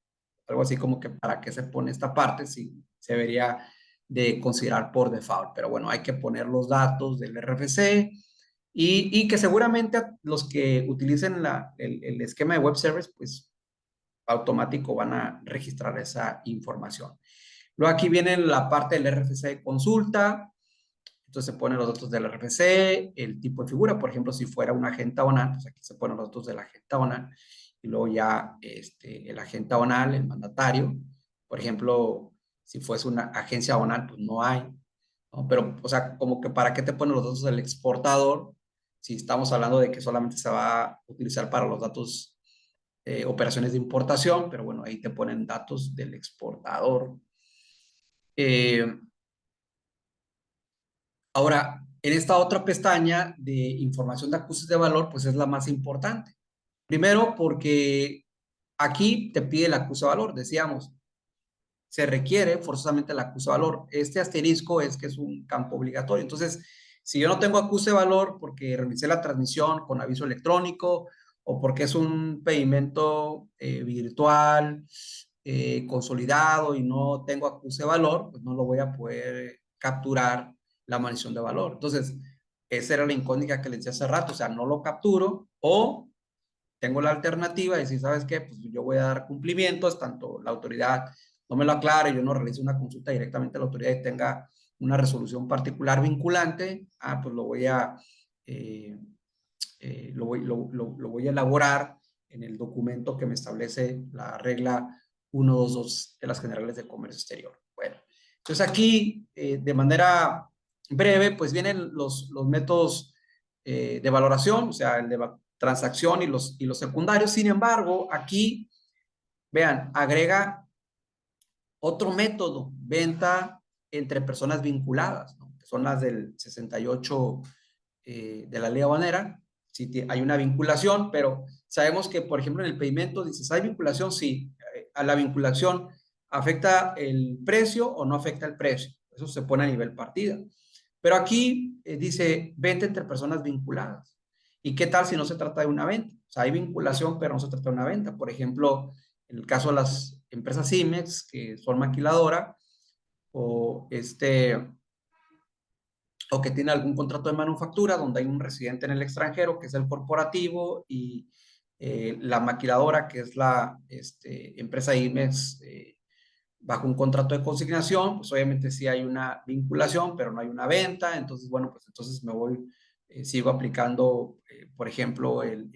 algo así como que para qué se pone esta parte, si se debería de considerar por default. Pero bueno, hay que poner los datos del RFC y que seguramente los que utilicen el esquema de web service, pues automático van a registrar esa información. Luego aquí viene la parte del RFC de consulta. Entonces se ponen los datos del RFC, el tipo de figura. Por ejemplo, si fuera un agente aduanal, pues aquí se ponen los datos del agente aduanal. Y luego ya el agente aduanal, el mandatario. Por ejemplo, si fuese una agencia aduanal, pues no hay, ¿no? Pero, o sea, como que para qué te ponen los datos del exportador si estamos hablando de que solamente se va a utilizar para los datos operaciones de importación, pero bueno, ahí te ponen datos del exportador. Ahora, en esta otra pestaña de información de acuse de valor, pues es la más importante. Primero, porque aquí te pide el acuse de valor, decíamos, se requiere forzosamente el acuse de valor. Este asterisco es que es un campo obligatorio. Entonces, si yo no tengo acuse de valor porque realicé la transmisión con aviso electrónico o porque es un pedimento virtual, consolidado y no tengo acuse de valor, pues no lo voy a poder capturar la manifestación de valor. Entonces, esa era la incógnita que les decía hace rato, o sea, no lo capturo o tengo la alternativa de decir, ¿sabes qué? Pues yo voy a dar cumplimientos, tanto la autoridad no me lo aclare, yo no realice una consulta directamente a la autoridad y tenga una resolución particular vinculante, pues lo voy a elaborar en el documento que me establece la regla 122 de las generales de comercio exterior. Bueno, entonces aquí, de manera breve, pues vienen los métodos de valoración, o sea, el de transacción y los secundarios. Sin embargo, aquí, vean, agrega otro método, venta entre personas vinculadas, ¿no? Que son las del 68 de la ley aduanera. Sí, hay una vinculación, pero sabemos que, por ejemplo, en el pedimento dices, ¿hay vinculación? Sí. ¿A la vinculación afecta el precio o no afecta el precio? Eso se pone a nivel partida. Pero aquí dice venta entre personas vinculadas. ¿Y qué tal si no se trata de una venta? O sea, hay vinculación, pero no se trata de una venta. Por ejemplo, en el caso de las empresas IMEX, que son maquiladora, o o que tiene algún contrato de manufactura donde hay un residente en el extranjero, que es el corporativo, y la maquiladora, que es la empresa IMEX, bajo un contrato de consignación, pues obviamente sí hay una vinculación, pero no hay una venta. Entonces, bueno, pues entonces me voy, sigo aplicando, por ejemplo, el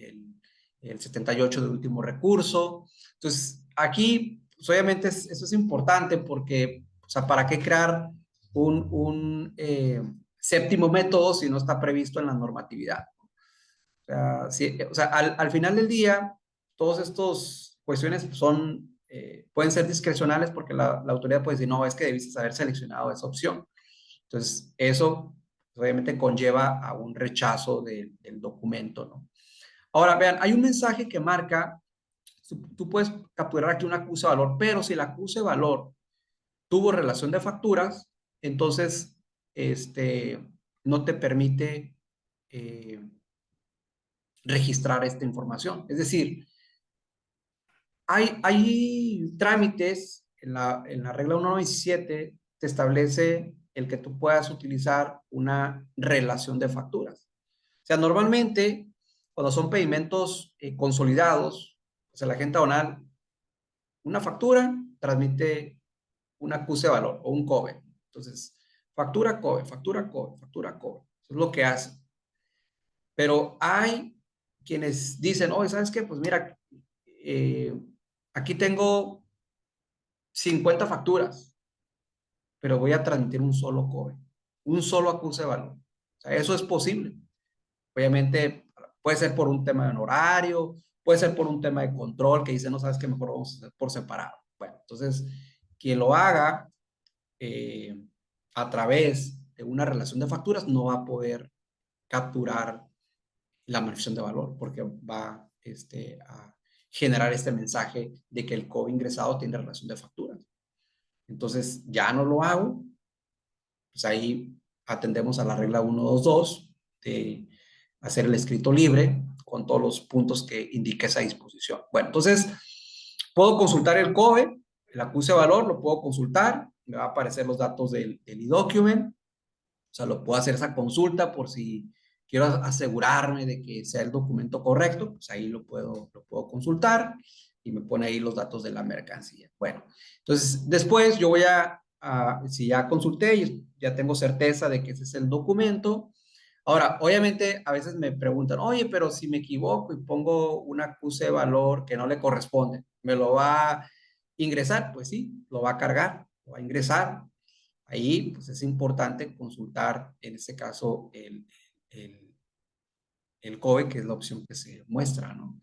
78 de último recurso. Entonces, aquí, pues obviamente eso es importante porque, o sea, ¿para qué crear un séptimo método si no está previsto en la normatividad? O sea, o sea, al final del día, todas estas cuestiones son, pueden ser discrecionales porque la autoridad puede decir, no, es que debiste haber seleccionado esa opción. Entonces, eso obviamente conlleva a un rechazo del documento, ¿no? Ahora, vean, hay un mensaje que marca, tú puedes capturar aquí una acuse de valor, pero si la acuse de valor tuvo relación de facturas, entonces, no te permite registrar esta información. Es decir, hay trámites en la regla 197, te establece el que tú puedas utilizar una relación de facturas. O sea, normalmente, cuando son pedimentos consolidados, o sea, la agente aduanal, una factura transmite un acuse de valor o un COBE. Entonces, factura COBE, factura COBE, factura COBE. Eso es lo que hace. Pero hay quienes dicen, oye, ¿sabes qué? Pues mira, aquí tengo 50 facturas, pero voy a transmitir un solo COBE, un solo acuse de valor. O sea, eso es posible. Obviamente, puede ser por un tema de honorario, puede ser por un tema de control, que dice, no sabes qué, mejor vamos a hacer por separado. Bueno, entonces, quien lo haga a través de una relación de facturas no va a poder capturar la manifestación de valor, porque va a generar este mensaje de que el COBE ingresado tiene relación de facturas. Entonces, ya no lo hago, pues ahí atendemos a la regla 122 de hacer el escrito libre con todos los puntos que indica esa disposición. Bueno, entonces, puedo consultar el COBE, el acuse de valor, lo puedo consultar, me va a aparecer los datos del e-document, o sea, lo puedo hacer esa consulta por si quiero asegurarme de que sea el documento correcto, pues ahí lo puedo consultar y me pone ahí los datos de la mercancía. Bueno, entonces después yo voy si ya consulté y ya tengo certeza de que ese es el documento. Ahora, obviamente a veces me preguntan, oye, pero si me equivoco y pongo un acuse de valor que no le corresponde, ¿me lo va a ingresar? Pues sí, lo va a cargar, lo va a ingresar. Ahí pues es importante consultar en este caso el COBE, que es la opción que se muestra, ¿no?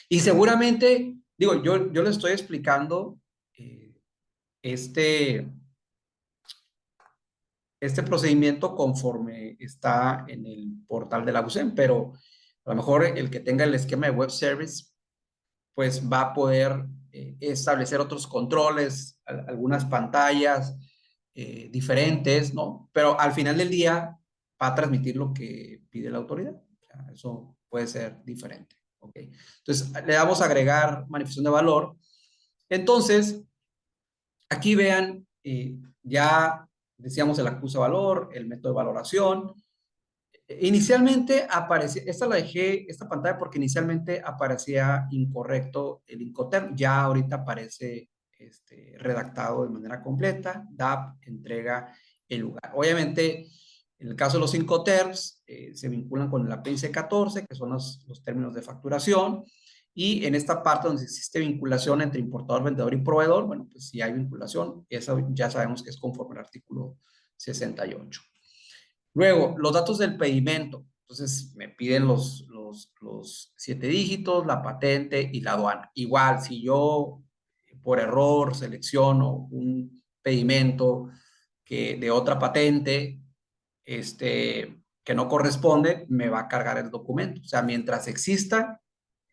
Y seguramente, digo, yo le estoy explicando este procedimiento conforme está en el portal de la USEM, pero a lo mejor el que tenga el esquema de web service, pues va a poder establecer otros controles, algunas pantallas diferentes, ¿no? Pero al final del día va a transmitir lo que pide la autoridad. O sea, eso puede ser diferente, ¿ok? Entonces, le damos a agregar manifestación de valor. Entonces, aquí vean, ya decíamos el acuse de valor, el método de valoración. Inicialmente aparecía, esta la dejé, esta pantalla, porque inicialmente aparecía incorrecto el Incoterm, ya ahorita aparece redactado de manera completa, DAP entrega el lugar. Obviamente, en el caso de los Incoterms, se vinculan con el apéndice 14, que son los términos de facturación, y en esta parte donde existe vinculación entre importador, vendedor y proveedor, bueno, pues si hay vinculación, eso ya sabemos que es conforme al artículo 68. Luego, los datos del pedimento. Entonces, me piden los 7 dígitos, la patente y la aduana. Igual, si yo por error selecciono un pedimento de otra patente que no corresponde, me va a cargar el documento. O sea, mientras exista,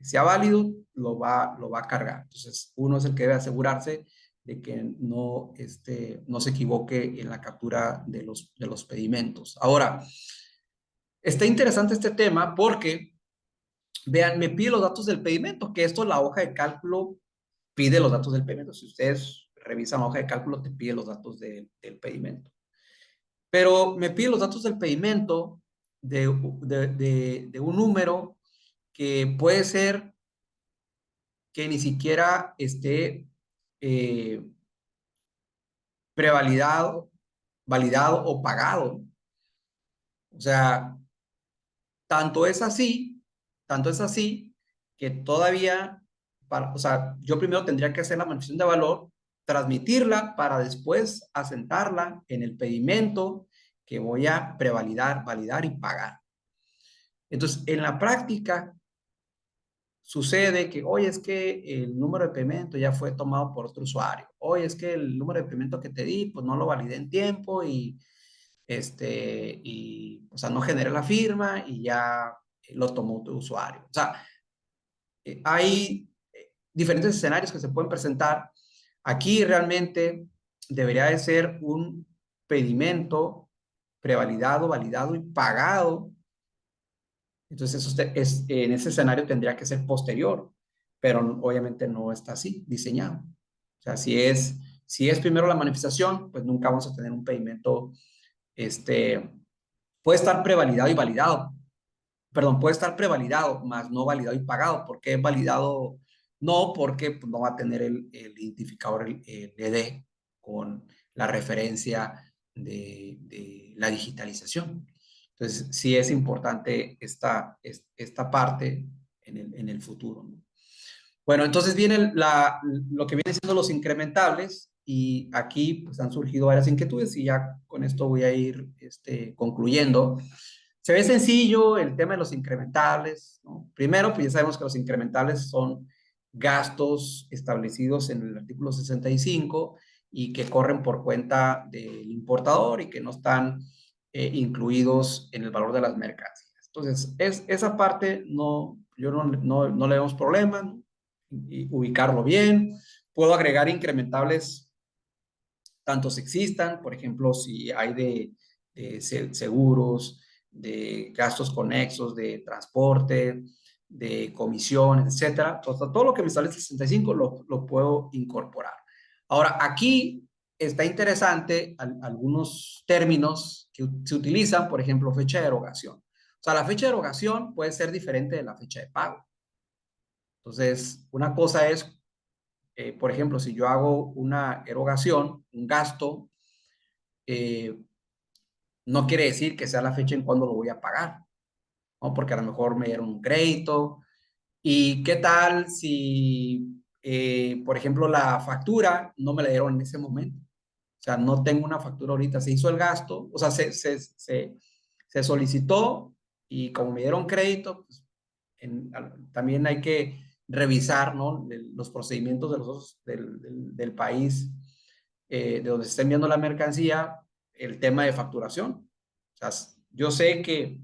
sea válido, lo va a cargar. Entonces, uno es el que debe asegurarse de que no se equivoque en la captura de los pedimentos. Ahora, está interesante este tema porque, vean, me pide los datos del pedimento, que esto la hoja de cálculo pide los datos del pedimento. Si ustedes revisan la hoja de cálculo, te pide los datos del pedimento. pero me pide los datos del pedimento de un número que puede ser que ni siquiera esté eh, prevalidado, validado o pagado. O sea, tanto es así, tanto es así que todavía, o sea, yo primero tendría que hacer la manifestación de valor, transmitirla para después asentarla en el pedimento que voy a prevalidar, validar y pagar. Entonces, en la práctica sucede que, oye, es que el número de pedimento ya fue tomado por otro usuario. Oye, es que el número de pedimento que te di, pues no lo validé en tiempo o sea, no generé la firma y ya lo tomó tu usuario. O sea, hay diferentes escenarios que se pueden presentar. Aquí realmente debería de ser un pedimento prevalidado, validado y pagado. Entonces, en ese escenario tendría que ser posterior, pero obviamente no está así diseñado. O sea, si es primero la manifestación, pues nunca vamos a tener un pedimento, puede estar prevalidado y validado. Perdón, puede estar prevalidado, más no validado y pagado. ¿Por qué validado? No, porque pues, no va a tener el identificador, el ED, con la referencia de la digitalización. Entonces, sí es importante esta parte en el futuro, ¿no? Bueno, entonces viene lo que viene siendo los incrementables y aquí pues han surgido varias inquietudes y ya con esto voy a ir concluyendo. Se ve sencillo el tema de los incrementables, ¿no? Primero, pues ya sabemos que los incrementables son gastos establecidos en el artículo 65 y que corren por cuenta del importador y que no están incluidos en el valor de las mercancías. Entonces, esa parte no le vemos problema, ¿no? Y ubicarlo bien. Puedo agregar incrementables tantos existan, por ejemplo, si hay de seguros, de gastos conexos, de transporte, de comisiones, etcétera. Todo lo que me sale el 65 lo puedo incorporar. Ahora, aquí está interesante algunos términos que se utilizan, por ejemplo, fecha de erogación. O sea, la fecha de erogación puede ser diferente de la fecha de pago. Entonces, una cosa es, por ejemplo, si yo hago una erogación, un gasto, no quiere decir que sea la fecha en cuando lo voy a pagar, ¿no? Porque a lo mejor me dieron un crédito. ¿Y qué tal si, por ejemplo, la factura no me la dieron en ese momento? O sea, no tengo una factura ahorita, se hizo el gasto, o sea, se solicitó y como me dieron crédito, pues, también hay que revisar, ¿no? Los procedimientos del país de donde se está enviando la mercancía, el tema de facturación. O sea, yo sé que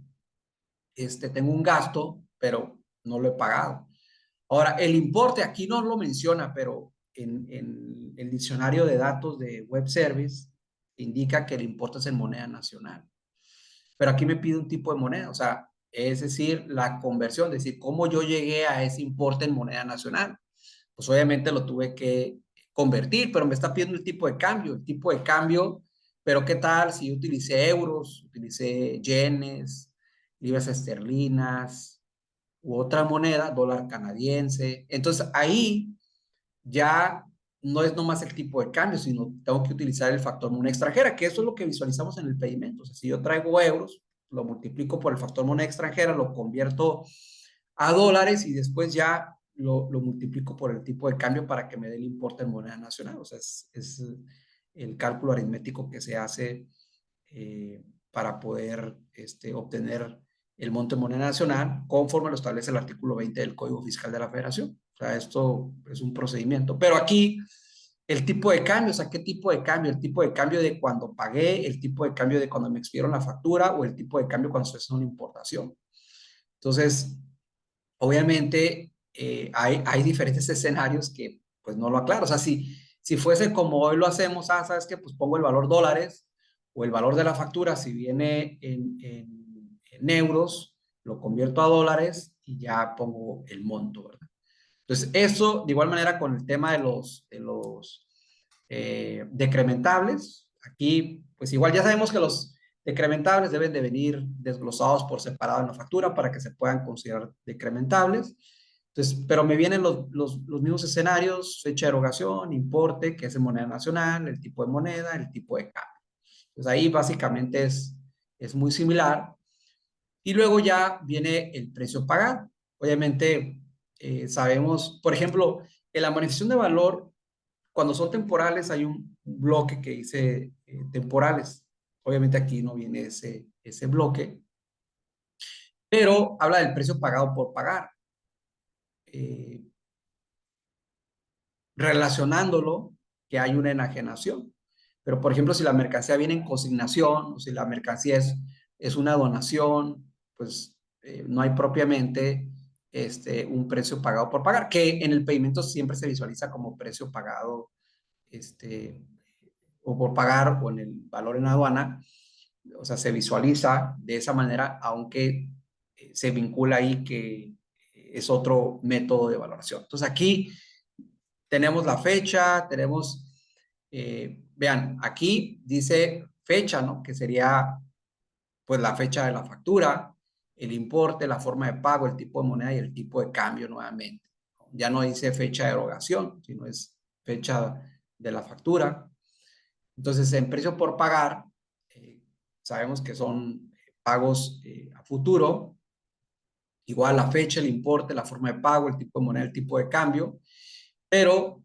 tengo un gasto, pero no lo he pagado. Ahora, el importe aquí no lo menciona, pero en el diccionario de datos de Web Service indica que el importe es en moneda nacional. Pero aquí me pide un tipo de moneda, o sea, es decir, la conversión, es decir, cómo yo llegué a ese importe en moneda nacional. Pues obviamente lo tuve que convertir, pero me está pidiendo el tipo de cambio, pero ¿qué tal si yo utilicé euros, utilicé yenes, libras esterlinas u otra moneda, dólar canadiense? Entonces ahí ya no es nomás el tipo de cambio, sino tengo que utilizar el factor moneda extranjera, que eso es lo que visualizamos en el pedimento. O sea, si yo traigo euros, lo multiplico por el factor moneda extranjera, lo convierto a dólares y después ya lo multiplico por el tipo de cambio para que me dé el importe en moneda nacional. O sea, es el cálculo aritmético que se hace para poder obtener el monto en moneda nacional conforme lo establece el artículo 20 del Código Fiscal de la Federación. O sea, esto es un procedimiento. Pero aquí, el tipo de cambio, o sea, ¿qué tipo de cambio? El tipo de cambio de cuando pagué, el tipo de cambio de cuando me expidieron la factura o el tipo de cambio cuando se hace una importación. Entonces, obviamente, hay diferentes escenarios que pues no lo aclaro. O sea, si fuese como hoy lo hacemos, ¿sabes qué? Pues pongo el valor dólares o el valor de la factura, si viene en euros, lo convierto a dólares y ya pongo el monto, ¿verdad? Entonces, eso de igual manera con el tema de los decrementables. Aquí, pues igual ya sabemos que los decrementables deben de venir desglosados por separado en la factura para que se puedan considerar decrementables. Entonces, pero me vienen los mismos escenarios: fecha de erogación, importe, que es en moneda nacional, el tipo de moneda, el tipo de cambio. Entonces ahí básicamente es muy similar. Y luego ya viene el precio pagado. Obviamente sabemos, por ejemplo, en la manifestación de valor, cuando son temporales hay un bloque que dice temporales. Obviamente aquí no viene ese bloque, pero habla del precio pagado por pagar. Relacionándolo que hay una enajenación. Pero, por ejemplo, si la mercancía viene en consignación o si la mercancía es una donación, pues no hay propiamente un precio pagado por pagar, que en el pedimento siempre se visualiza como precio pagado o por pagar o en el valor en aduana. O sea, se visualiza de esa manera, aunque se vincula ahí que es otro método de valoración. Entonces aquí tenemos la fecha, tenemos, vean, aquí dice fecha, ¿no? Que sería pues la fecha de la factura, el importe, la forma de pago, el tipo de moneda y el tipo de cambio nuevamente. Ya no dice fecha de erogación, sino es fecha de la factura. Entonces, en precio por pagar, sabemos que son pagos a futuro, igual la fecha, el importe, la forma de pago, el tipo de moneda, el tipo de cambio, pero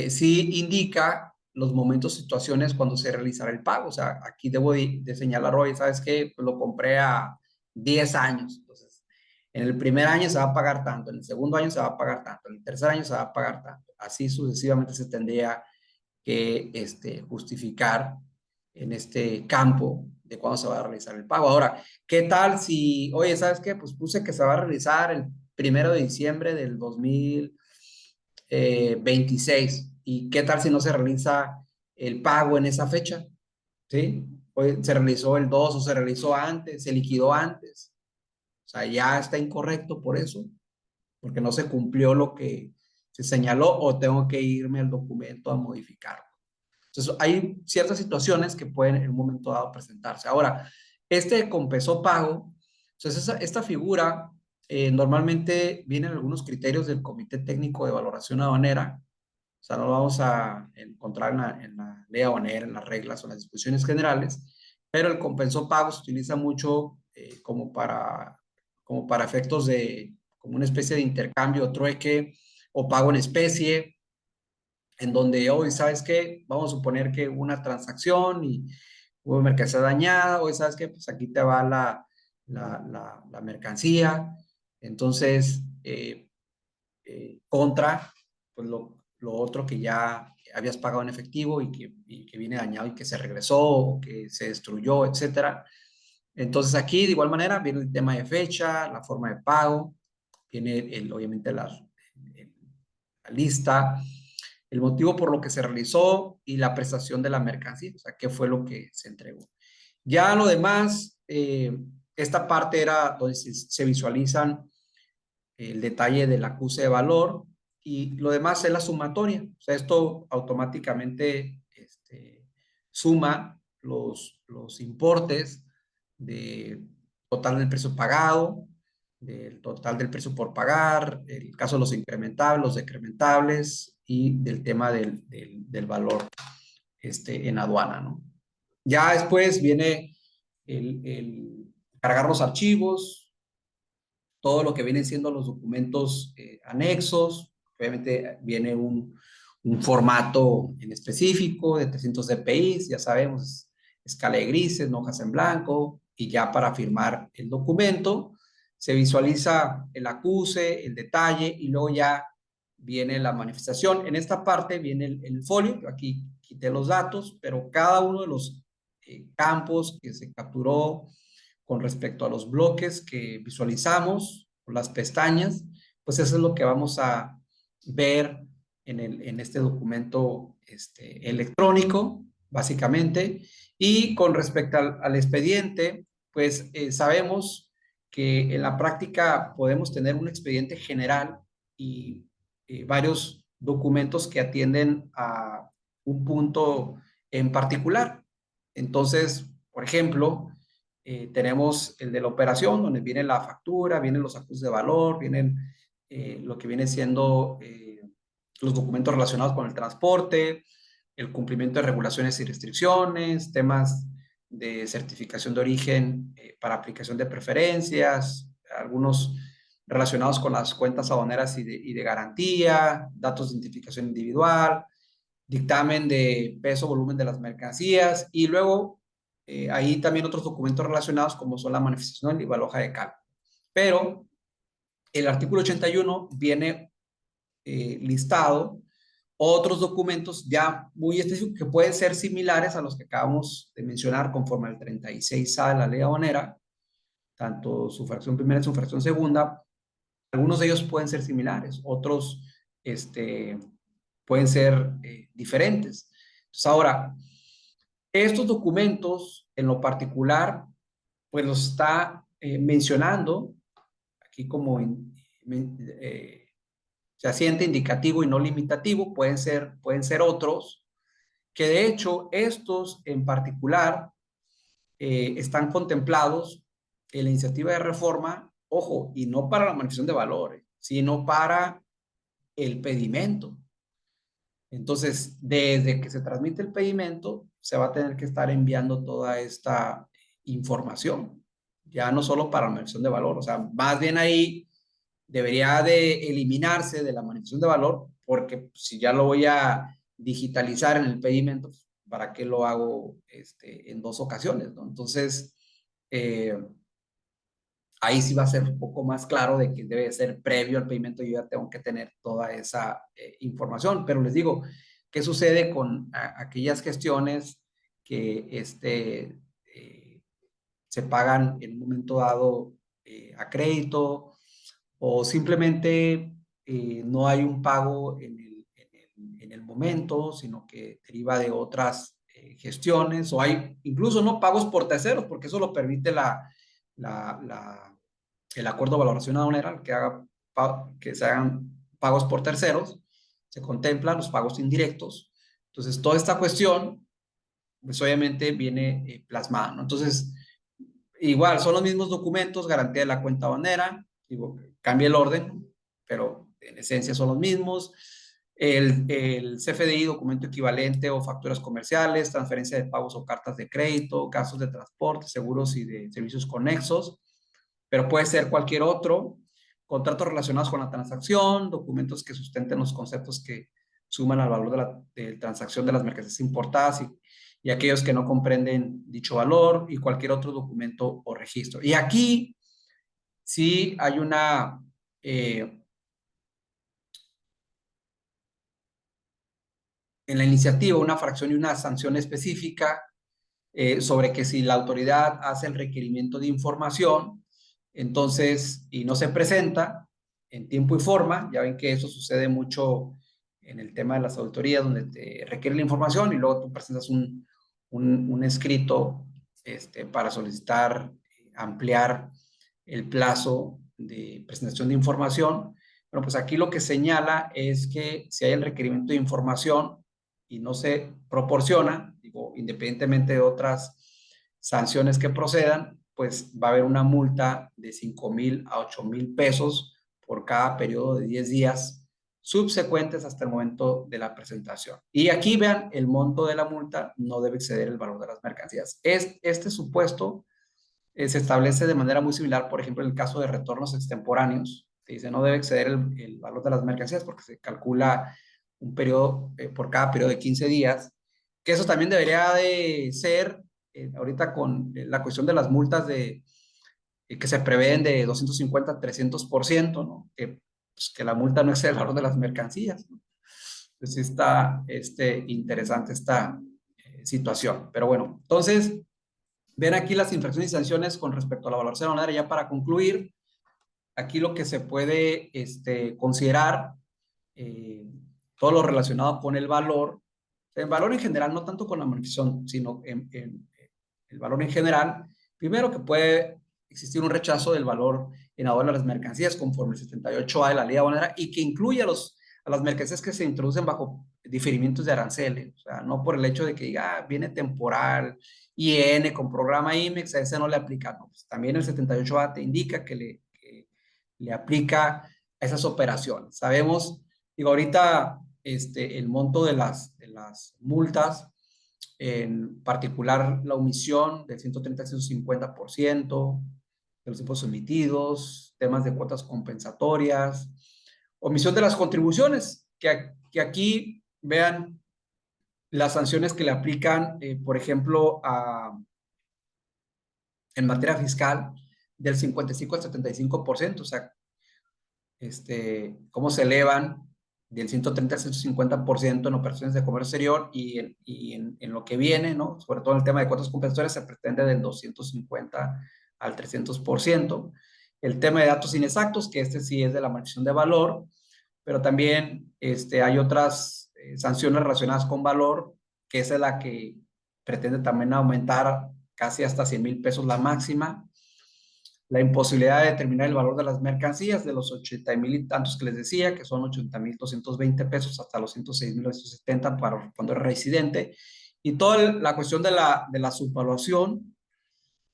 sí indica los momentos, situaciones cuando se realizará el pago. O sea, aquí debo de señalar hoy, ¿sabes qué? Pues lo compré a 10 años. Entonces, en el primer año se va a pagar tanto, en el segundo año se va a pagar tanto, en el tercer año se va a pagar tanto. Así sucesivamente se tendría que justificar en este campo de cuándo se va a realizar el pago. Ahora, ¿qué tal si, oye, ¿sabes qué? Pues puse que se va a realizar el 1 de diciembre del 2026. ¿Y qué tal si no se realiza el pago en esa fecha? ¿Sí? Oye, se realizó el 2 o se realizó antes, se liquidó antes. O sea, ya está incorrecto por eso, porque no se cumplió lo que se señaló, o tengo que irme al documento a modificarlo. Entonces, hay ciertas situaciones que pueden en un momento dado presentarse. Ahora, compensó pago, entonces esta figura normalmente vienen algunos criterios del Comité Técnico de Valoración Aduanera. O sea, no lo vamos a encontrar en la ley aduanera, en las reglas o en las disposiciones generales, pero el compensó pago se utiliza mucho como para efectos de, como una especie de intercambio, trueque o pago en especie, en donde hoy, ¿sabes qué? Vamos a suponer que hubo una transacción y hubo mercancía dañada. Hoy, ¿sabes qué? Pues aquí te va la mercancía. Entonces, contra pues lo otro que ya habías pagado en efectivo y que viene dañado y que se regresó o que se destruyó, etcétera. Entonces aquí de igual manera viene el tema de fecha, la forma de pago, viene obviamente la lista, el motivo por lo que se realizó y la prestación de la mercancía, o sea, qué fue lo que se entregó. Ya lo demás, esta parte era donde se visualizan el detalle del acuse de valor, y lo demás es la sumatoria. O sea, esto automáticamente suma los importes del total del precio pagado, del total del precio por pagar, el caso de los incrementables, los decrementables y del tema del valor en aduana, ¿no? Ya después viene el cargar los archivos, todo lo que vienen siendo los documentos anexos. Obviamente viene un formato en específico de 300 dpi, ya sabemos, escala de grises, no hojas en blanco, y ya para firmar el documento se visualiza el acuse, el detalle, y luego ya viene la manifestación. En esta parte viene el folio. Yo aquí quité los datos, pero cada uno de los campos que se capturó con respecto a los bloques que visualizamos, las pestañas, pues eso es lo que vamos a ver en este documento electrónico, básicamente. Y con respecto al expediente, pues sabemos que en la práctica podemos tener un expediente general y varios documentos que atienden a un punto en particular. Entonces, por ejemplo, Tenemos el de la operación, donde viene la factura, vienen los ajustes de valor, vienen lo que viene siendo los documentos relacionados con el transporte, el cumplimiento de regulaciones y restricciones, temas de certificación de origen para aplicación de preferencias, algunos relacionados con las cuentas aduaneras y de garantía, datos de identificación individual, dictamen de peso, volumen de las mercancías y luego ahí también otros documentos relacionados como son la manifestación y la hoja de cálculo. Pero el artículo 81 viene listado otros documentos ya muy específicos que pueden ser similares a los que acabamos de mencionar conforme al 36A de la ley aduanera, tanto su fracción primera y su fracción segunda. Algunos de ellos pueden ser similares, otros pueden ser diferentes. Entonces, ahora, estos documentos, en lo particular, pues los está mencionando aquí como se asiente indicativo y no limitativo, pueden ser otros, que de hecho estos en particular están contemplados en la iniciativa de reforma, ojo, y no para la manifestación de valores, sino para el pedimento. Entonces, desde que se transmite el pedimento, se va a tener que estar enviando toda esta información, ya no solo para la manifestación de valor, o sea, más bien ahí debería de eliminarse de la manifestación de valor, porque si ya lo voy a digitalizar en el pedimento, ¿para qué lo hago en 2 ocasiones, ¿no? Entonces, ahí sí va a ser un poco más claro de que debe ser previo al pedimento, yo ya tengo que tener toda esa información, pero les digo, ¿qué sucede con aquellas gestiones que se pagan en un momento dado a crédito o simplemente no hay un pago en el momento, sino que deriva de otras gestiones o hay incluso no pagos por terceros, porque eso lo permite el acuerdo de valoración aduanera, que se hagan pagos por terceros, se contemplan los pagos indirectos. Entonces, toda esta cuestión, pues obviamente viene plasmada, ¿no? Entonces, igual, son los mismos documentos, garantía de la cuenta aduanera, digo, cambia el orden, pero en esencia son los mismos. El CFDI, documento equivalente o facturas comerciales, transferencia de pagos o cartas de crédito, gastos de transporte, seguros y de servicios conexos, pero puede ser cualquier otro, contratos relacionados con la transacción, documentos que sustenten los conceptos que suman al valor de la transacción de las mercancías importadas y aquellos que no comprenden dicho valor y cualquier otro documento o registro. Y aquí sí hay una en la iniciativa una fracción y una sanción específica sobre que si la autoridad hace el requerimiento de información, entonces, y no se presenta en tiempo y forma, ya ven que eso sucede mucho en el tema de las auditorías, donde te requiere la información y luego tú presentas un escrito para solicitar ampliar el plazo de presentación de información. Bueno, pues aquí lo que señala es que si hay el requerimiento de información y no se proporciona, digo, independientemente de otras sanciones que procedan, pues va a haber una multa de 5,000 a 8,000 pesos por cada periodo de 10 días subsecuentes hasta el momento de la presentación. Y aquí vean, el monto de la multa no debe exceder el valor de las mercancías. Este supuesto se establece de manera muy similar, por ejemplo, en el caso de retornos extemporáneos. Se dice no debe exceder el valor de las mercancías porque se calcula un periodo por cada periodo de 15 días, que eso también debería de ser, ahorita con la cuestión de las multas que se prevén de 250 a 300%, ¿no? Que la multa no excede el valor de las mercancías, ¿no? Entonces está interesante esta situación. Pero bueno, entonces, ven aquí las infracciones y sanciones con respecto a la valoración aduanera. Ya para concluir, aquí lo que se puede considerar, todo lo relacionado con el valor en general, no tanto con la manifestación, sino en el valor en general. Primero, que puede existir un rechazo del valor en aduana de las mercancías conforme el 78A de la ley aduanera y que incluye a las mercancías que se introducen bajo diferimientos de aranceles, o sea, no por el hecho de que diga, viene temporal, IN con programa IMEX, a ese no le aplica, no, pues también el 78A te indica que le aplica a esas operaciones. Sabemos, digo, ahorita el monto de las multas, en particular la omisión del 130 al 150% de los impuestos emitidos, temas de cuotas compensatorias, omisión de las contribuciones, que aquí vean las sanciones que le aplican, por ejemplo, en materia fiscal, del 55 al 75%, o sea, cómo se elevan del 130 al 150% en operaciones de comercio exterior y en lo que viene, ¿no? Sobre todo en el tema de cuotas compensatorias se pretende del 250 al 300%. El tema de datos inexactos, que sí es de la maldición de valor, pero también hay otras sanciones relacionadas con valor, que esa es la que pretende también aumentar casi hasta 100,000 pesos la máxima. La imposibilidad de determinar el valor de las mercancías de los 80,000 y tantos que les decía, que son 80,220 pesos hasta los 106,970 para cuando es residente. Y toda la cuestión de la subvaluación,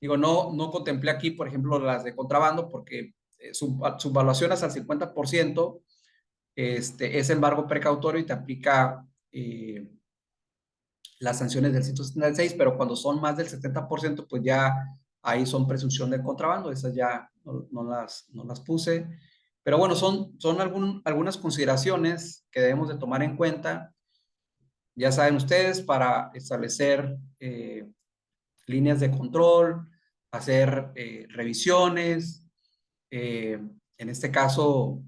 digo, no contemplé aquí, por ejemplo, las de contrabando, porque subvaluación hasta el 50%, es embargo precautorio y te aplica las sanciones del 176, pero cuando son más del 70%, pues ya ahí son presunción de contrabando, esas ya no las puse. Pero bueno, son algunas consideraciones que debemos de tomar en cuenta, ya saben ustedes, para establecer líneas de control, hacer revisiones, en este caso,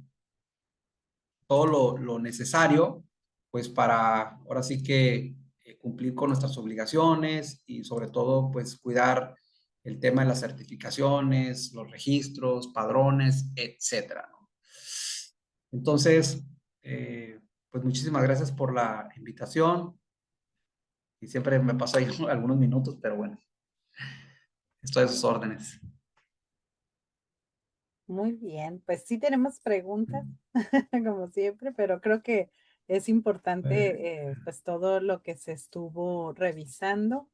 todo lo necesario, pues para ahora sí que cumplir con nuestras obligaciones y sobre todo, pues cuidar el tema de las certificaciones, los registros, padrones, etcétera, ¿no? Entonces, pues muchísimas gracias por la invitación y siempre me paso ahí algunos minutos, pero bueno, estoy a sus órdenes. Muy bien, pues sí tenemos preguntas, como siempre, pero creo que es importante pues todo lo que se estuvo revisando.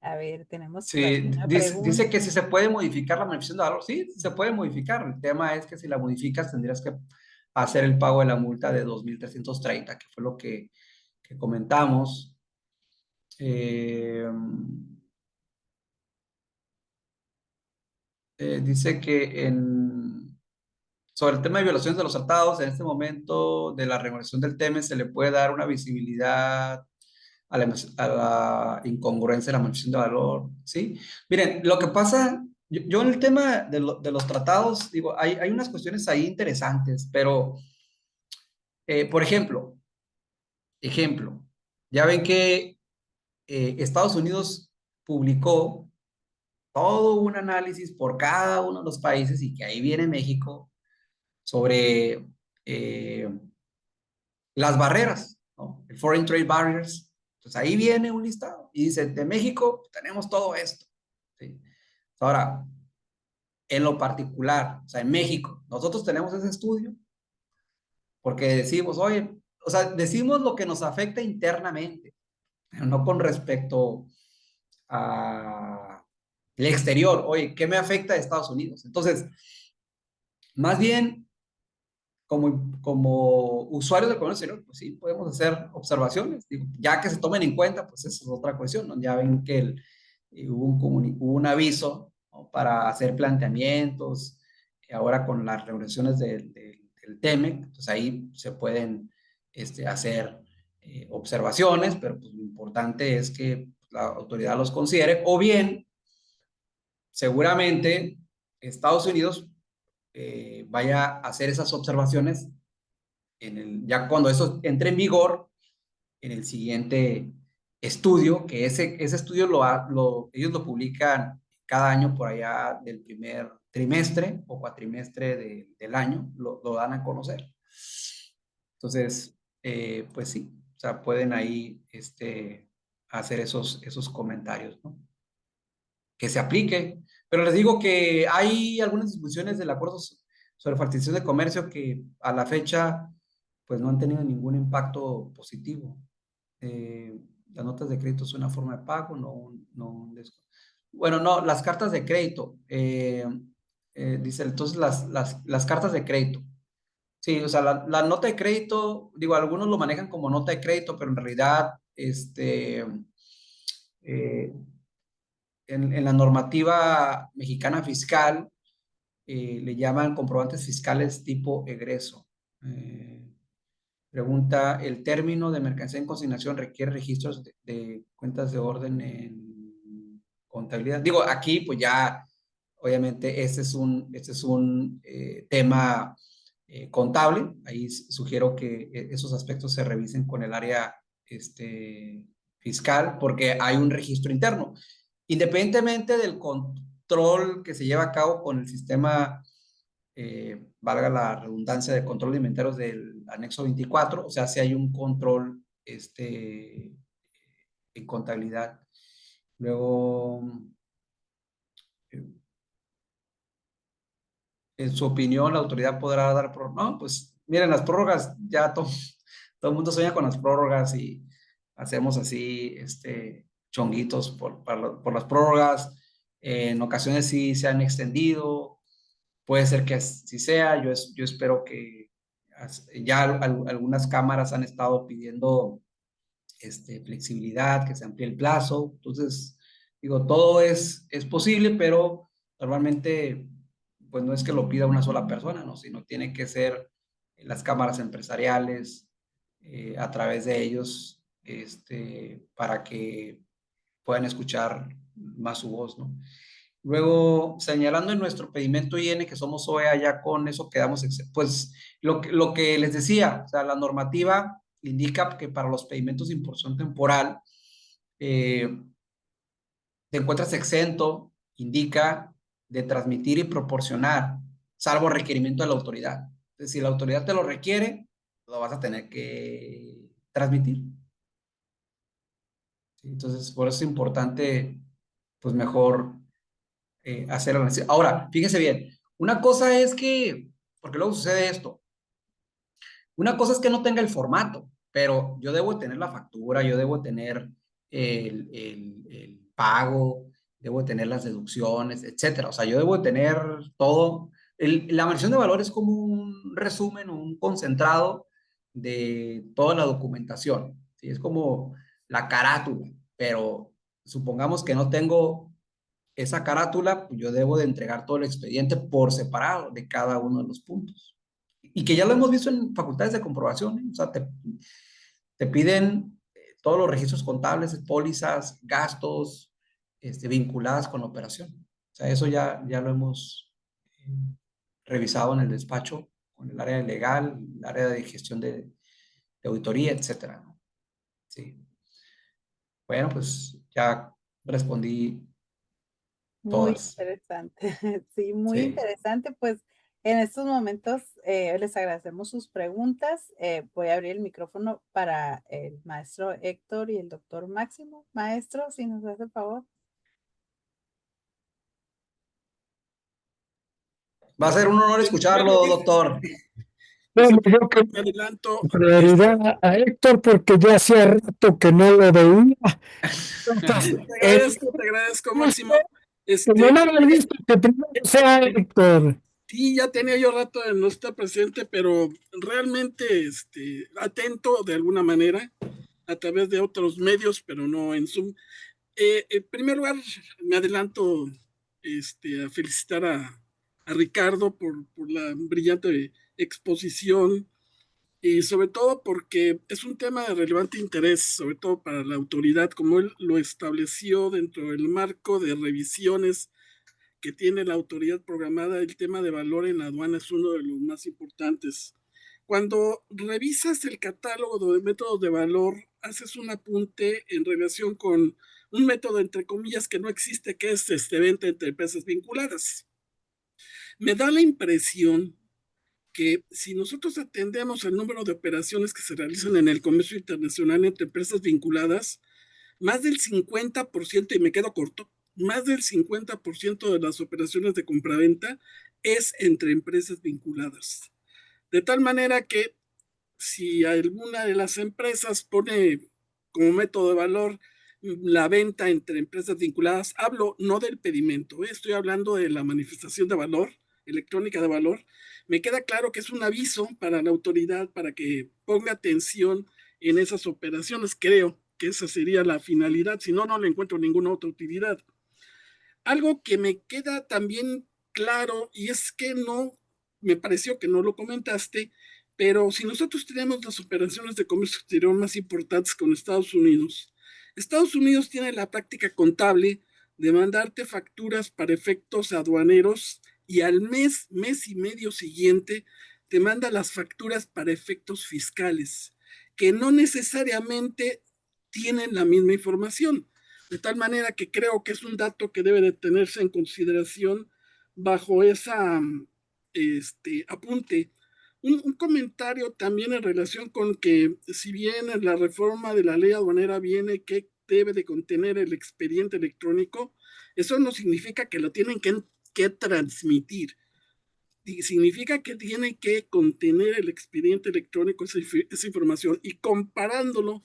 A ver, tenemos por aquí Sí, una dice que pregunta. si se puede modificar la beneficio de valor. Sí, se puede modificar. El tema es que si la modificas tendrías que hacer el pago de la multa de 2,330, que fue lo que comentamos. Dice que sobre el tema de violaciones de los tratados, en este momento de la regulación del tema se le puede dar una visibilidad a la incongruencia de la manifestación de valor, ¿sí? Miren, lo que pasa, yo en el tema de los tratados, digo, hay unas cuestiones ahí interesantes, pero, por ejemplo, ya ven que Estados Unidos publicó todo un análisis por cada uno de los países y que ahí viene México sobre las barreras, ¿no? El Foreign Trade Barriers. Entonces ahí viene un listado y dice, de México tenemos todo esto, ¿sí? Ahora, en lo particular, o sea, en México, nosotros tenemos ese estudio porque decimos, oye, o sea, decimos lo que nos afecta internamente, pero no con respecto a el exterior. Oye, ¿qué me afecta de Estados Unidos? Entonces, más bien, como usuarios del comercio exterior, pues sí, podemos hacer observaciones, digo, ya que se tomen en cuenta, pues esa es otra cuestión, ¿no? Ya ven que hubo un aviso, ¿no?, para hacer planteamientos, ahora con las regulaciones del TEMEC, pues ahí se pueden hacer observaciones, pero pues lo importante es que la autoridad los considere, o bien, seguramente, Estados Unidos vaya a hacer esas observaciones ya cuando eso entre en vigor en el siguiente estudio, que ese estudio ellos lo publican cada año por allá del primer trimestre o cuatrimestre del año, lo dan a conocer. Entonces, pues sí, o sea, pueden ahí hacer esos comentarios, ¿no? Que se aplique. Pero les digo que hay algunas discusiones del acuerdo sobre facilitación de comercio que a la fecha pues no han tenido ningún impacto positivo. Las notas de crédito son una forma de pago, bueno, no, las cartas de crédito, dice, entonces las cartas de crédito. Sí, o sea, la nota de crédito, digo, algunos lo manejan como nota de crédito, pero en realidad, en la normativa mexicana fiscal, le llaman comprobantes fiscales tipo egreso. Pregunta, ¿el término de mercancía en consignación requiere registros de cuentas de orden en contabilidad? Digo, aquí pues ya, obviamente, este es un tema contable. Ahí sugiero que esos aspectos se revisen con el área fiscal, porque hay un registro interno. Independientemente del control que se lleva a cabo con el sistema, valga la redundancia, de control de inventarios del anexo 24, o sea, si hay un control en contabilidad. Luego, en su opinión, la autoridad podrá dar prórrogas. No, pues miren, las prórrogas, ya todo el mundo sueña con las prórrogas y hacemos así, chonguitos por las prórrogas. En ocasiones sí se han extendido, puede ser que así sea. Yo espero que ya algunas cámaras han estado pidiendo flexibilidad, que se amplíe el plazo. Entonces, digo, todo es posible, pero normalmente, pues no es que lo pida una sola persona, ¿no? Sino tiene que ser las cámaras empresariales, a través de ellos, para que puedan escuchar más su voz, ¿no? Luego, señalando en nuestro pedimento IN que somos OEA, ya con eso quedamos, pues lo que les decía, o sea, la normativa indica que para los pedimentos de importación temporal, te encuentras exento, indica, de transmitir y proporcionar, salvo requerimiento de la autoridad. Entonces, si la autoridad te lo requiere, lo vas a tener que transmitir. ¿Sí? Entonces, por eso es importante, pues mejor hacer la necesidad. Ahora, fíjense bien, una cosa es que, porque luego sucede esto, una cosa es que no tenga el formato, pero yo debo tener la factura, yo debo tener el pago, debo tener las deducciones, etcétera. O sea, yo debo tener todo. La versión de valor es como un resumen, un concentrado de toda la documentación. ¿Sí? Es como la carátula, pero supongamos que no tengo esa carátula, pues yo debo de entregar todo el expediente por separado de cada uno de los puntos. Y que ya lo hemos visto en facultades de comprobación, ¿eh? O sea, te piden todos los registros contables, pólizas, gastos, vinculadas con la operación. O sea, eso ya lo hemos revisado en el despacho, con el área legal, el área de gestión de auditoría, etcétera, ¿no? Sí. Bueno, pues ya respondí Muy todas. interesante, sí, muy Sí. interesante. Pues en estos momentos les agradecemos sus preguntas. Voy a abrir el micrófono para el maestro Héctor y el doctor Máximo. Maestro, si nos hace el favor. Va a ser un honor escucharlo, doctor. Bueno, yo que Me adelanto. prioridad a Héctor porque ya hacía rato que no lo veía. Te agradezco, Máximo. Como no lo he visto, que primero sea Héctor. Sí, ya tenía yo rato de no estar presente, pero realmente atento de alguna manera a través de otros medios, pero no en Zoom. En primer lugar, me adelanto a felicitar a Ricardo por la brillante exposición y sobre todo porque es un tema de relevante interés, sobre todo para la autoridad, como él lo estableció dentro del marco de revisiones que tiene la autoridad programada. El tema de valor en la aduana es uno de los más importantes. Cuando revisas el catálogo de métodos de valor, haces un apunte en relación con un método, entre comillas, que no existe, que es venta entre empresas vinculadas. Me da la impresión que si nosotros atendemos el número de operaciones que se realizan en el comercio internacional entre empresas vinculadas, más del 50%, y me quedo corto, más del 50% de las operaciones de compraventa es entre empresas vinculadas. De tal manera que si alguna de las empresas pone como método de valor la venta entre empresas vinculadas, hablo no del pedimento, estoy hablando de la manifestación de valor, electrónica de valor, me queda claro que es un aviso para la autoridad para que ponga atención en esas operaciones. Creo que esa sería la finalidad, si no, no le encuentro ninguna otra utilidad. Algo que me queda también claro, y es que no, me pareció que no lo comentaste, pero si nosotros tenemos las operaciones de comercio exterior más importantes con Estados Unidos tiene la práctica contable de mandarte facturas para efectos aduaneros y al mes y medio siguiente, te manda las facturas para efectos fiscales, que no necesariamente tienen la misma información. De tal manera que creo que es un dato que debe de tenerse en consideración bajo esa apunte. Un comentario también en relación con que si bien en la reforma de la ley aduanera viene que debe de contener el expediente electrónico, eso no significa que lo tienen que transmitir. Significa que tiene que contener el expediente electrónico esa información, y comparándolo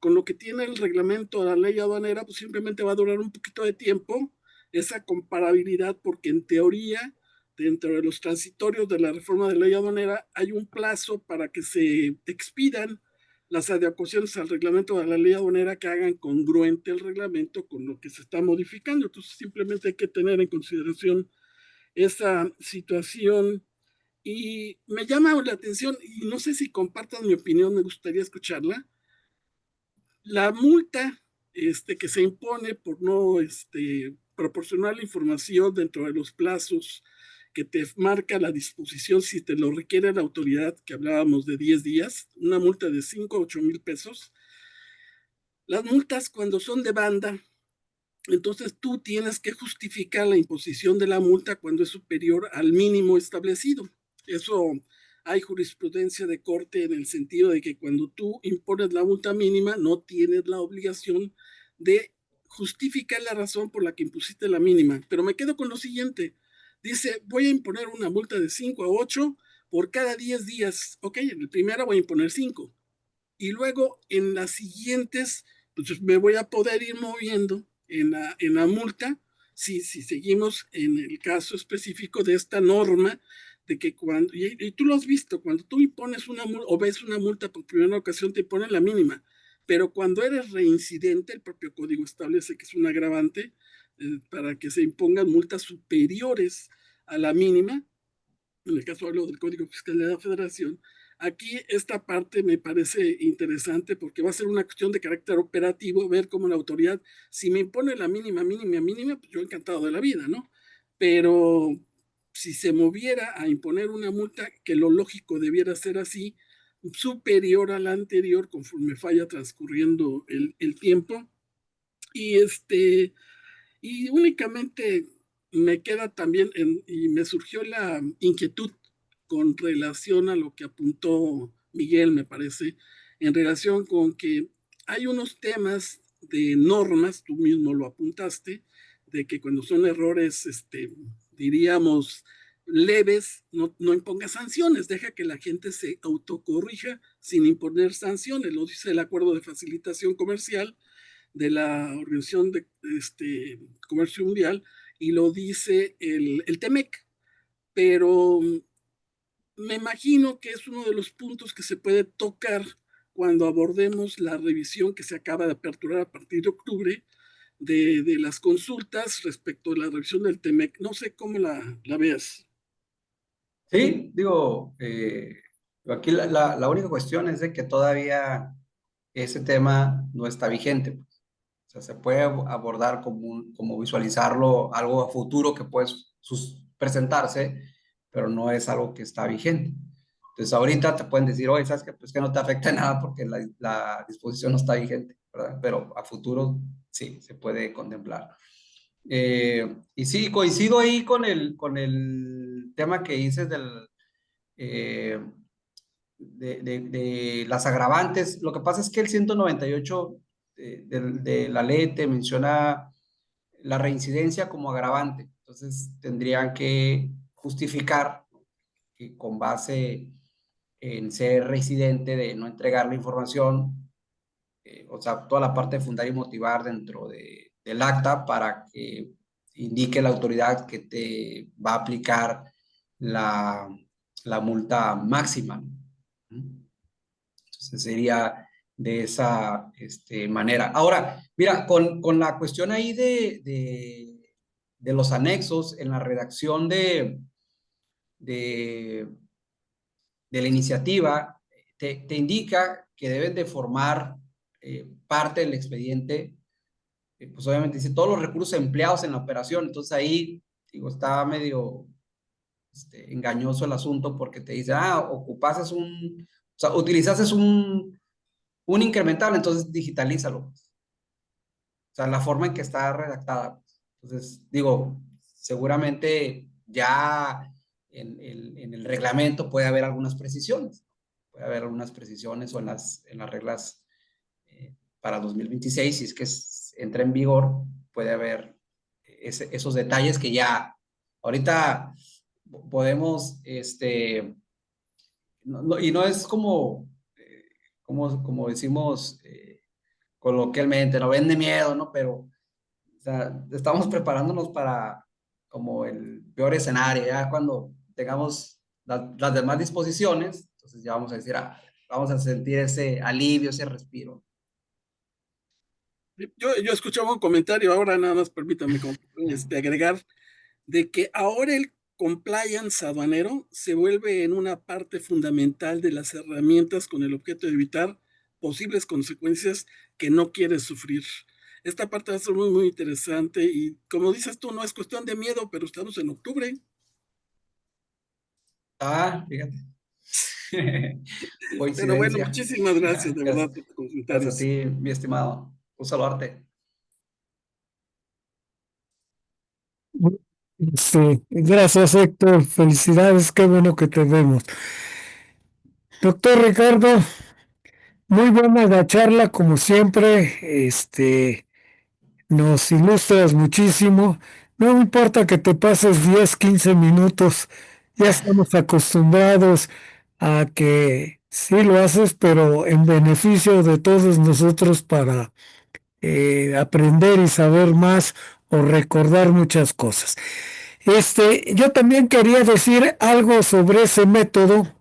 con lo que tiene el reglamento de la ley aduanera, pues simplemente va a durar un poquito de tiempo esa comparabilidad, porque en teoría, dentro de los transitorios de la reforma de la ley aduanera, hay un plazo para que se expidan las adecuaciones al reglamento de la ley aduanera que hagan congruente el reglamento con lo que se está modificando. Entonces simplemente hay que tener en consideración esa situación. Y me llama la atención, y no sé si compartan mi opinión, me gustaría escucharla. La multa que se impone por no proporcionar la información dentro de los plazos que te marca la disposición, si te lo requiere la autoridad, que hablábamos de 10 días, una multa de 5 a 8 mil pesos. Las multas, cuando son de banda, entonces tú tienes que justificar la imposición de la multa cuando es superior al mínimo establecido. Eso hay jurisprudencia de corte en el sentido de que cuando tú impones la multa mínima no tienes la obligación de justificar la razón por la que impusiste la mínima. Pero me quedo con lo siguiente. Dice, voy a imponer una multa de 5 a 8 por cada 10 días. Ok, en el primero voy a imponer 5. Y luego en las siguientes, pues me voy a poder ir moviendo en la multa, si seguimos en el caso específico de esta norma, de que cuando, y tú lo has visto, cuando tú impones una multa o ves una multa por primera ocasión, te imponen la mínima, pero cuando eres reincidente, el propio código establece que es un agravante para que se impongan multas superiores a la mínima. En el caso hablo del Código Fiscal de la Federación. Aquí esta parte me parece interesante porque va a ser una cuestión de carácter operativo, ver cómo la autoridad, si me impone la mínima, pues yo encantado de la vida, ¿no? Pero si se moviera a imponer una multa, que lo lógico debiera ser así, superior a la anterior conforme vaya transcurriendo el tiempo. Y únicamente me queda también, y me surgió la inquietud con relación a lo que apuntó Miguel, me parece, en relación con que hay unos temas de normas, tú mismo lo apuntaste, de que cuando son errores, diríamos, leves, no imponga sanciones, deja que la gente se autocorrija sin imponer sanciones, lo dice el acuerdo de facilitación comercial de la Organización de Comercio Mundial, y lo dice el TEMEC, pero me imagino que es uno de los puntos que se puede tocar cuando abordemos la revisión que se acaba de aperturar a partir de octubre de las consultas respecto a la revisión del TEMEC. No sé cómo la veas. Sí, digo, aquí la única cuestión es de que todavía ese tema no está vigente. O sea, se puede abordar como visualizarlo, algo a futuro que puede presentarse, pero no es algo que está vigente. Entonces, ahorita te pueden decir, oye, ¿sabes qué? Pues que no te afecta nada porque la disposición no está vigente, ¿verdad? Pero a futuro sí, se puede contemplar. Y sí, coincido ahí con el tema que dices de las agravantes. Lo que pasa es que el 198 de la ley te menciona la reincidencia como agravante. Entonces tendrían que justificar que con base en ser residente, de no entregar la información, o sea, toda la parte de fundar y motivar dentro del acta para que indique la autoridad que te va a aplicar la multa máxima, ¿no? Entonces sería de esa manera. Ahora, mira, con la cuestión ahí de los anexos en la redacción de, de la iniciativa, te indica que deben de formar parte del expediente, pues obviamente dice todos los recursos empleados en la operación. Entonces ahí, digo, está medio engañoso el asunto, porque te dice, ocupases o sea, utilizases un incremental, entonces digitalízalo. O sea, la forma en que está redactada. Entonces, digo, seguramente ya en el reglamento puede haber algunas precisiones. Puede haber algunas precisiones, o en las reglas para 2026, si es que entra en vigor, puede haber esos detalles que ya ahorita podemos, y no es como decimos coloquialmente, no vende miedo, ¿no? Pero, o sea, estamos preparándonos para como el peor escenario. Ya cuando tengamos las demás disposiciones, entonces ya vamos a decir, vamos a sentir ese alivio, ese respiro. Yo escuchaba un comentario, ahora nada más permítame agregar, de que ahora el compliance aduanero se vuelve en una parte fundamental de las herramientas con el objeto de evitar posibles consecuencias que no quieres sufrir. Esta parte va a ser muy, muy interesante, y como dices tú, no es cuestión de miedo, pero estamos en octubre. Fíjate. Pero bueno, muchísimas gracias, de verdad, por tus comentarios. Gracias a ti, mi estimado. Un saludarte. Gracias, Héctor. Felicidades, qué bueno que te vemos. Doctor Ricardo, muy buena la charla, como siempre. Nos ilustras muchísimo. No importa que te pases 10, 15 minutos, ya estamos acostumbrados a que sí lo haces, pero en beneficio de todos nosotros, para aprender y saber más o recordar muchas cosas. Yo también quería decir algo sobre ese método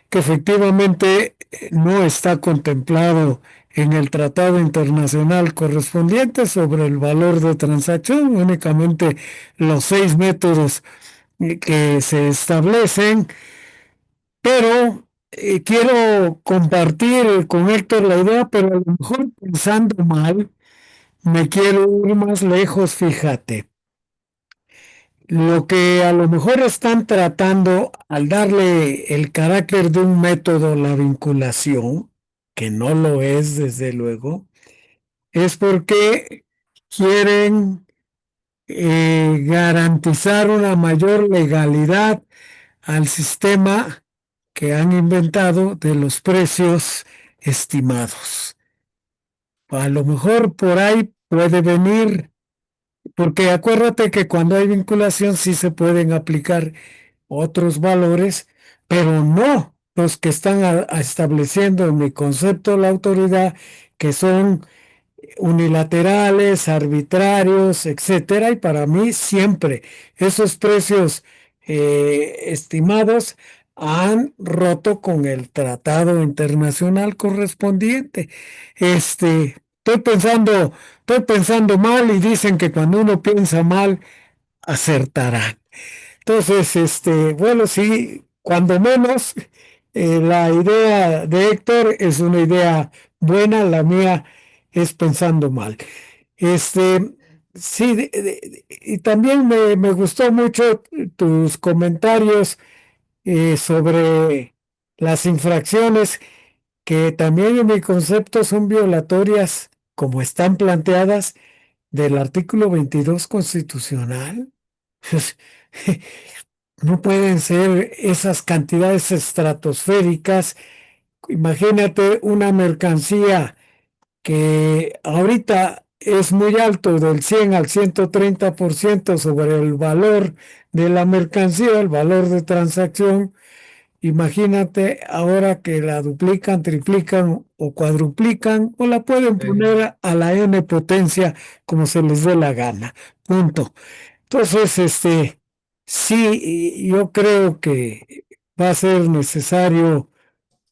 que efectivamente no está contemplado en el tratado internacional correspondiente sobre el valor de transacción. Únicamente los 6 métodos que se establecen, pero quiero compartir con Héctor la idea, pero a lo mejor pensando mal, me quiero ir más lejos. Fíjate, lo que a lo mejor están tratando al darle el carácter de un método, la vinculación, que no lo es desde luego, es porque quieren garantizar una mayor legalidad al sistema que han inventado de los precios estimados. A lo mejor por ahí puede venir, porque acuérdate que cuando hay vinculación sí se pueden aplicar otros valores, pero no los que están estableciendo en mi concepto la autoridad, que son unilaterales, arbitrarios, etcétera. Y para mí siempre esos precios estimados han roto con el tratado internacional correspondiente. Estoy pensando mal, y dicen que cuando uno piensa mal, acertará. Entonces, bueno, sí, cuando menos, la idea de Héctor es una idea buena, la mía es pensando mal. Sí, y también me gustó mucho tus comentarios sobre las infracciones, que también en mi concepto son violatorias, como están planteadas, del artículo 22 constitucional. No pueden ser esas cantidades estratosféricas. Imagínate una mercancía que ahorita es muy alto, del 100 al 130% sobre el valor de la mercancía, el valor de transacción, Imagínate ahora que la duplican, triplican o cuadruplican o la pueden poner a la n potencia como se les dé la gana. Punto. Entonces, sí, yo creo que va a ser necesario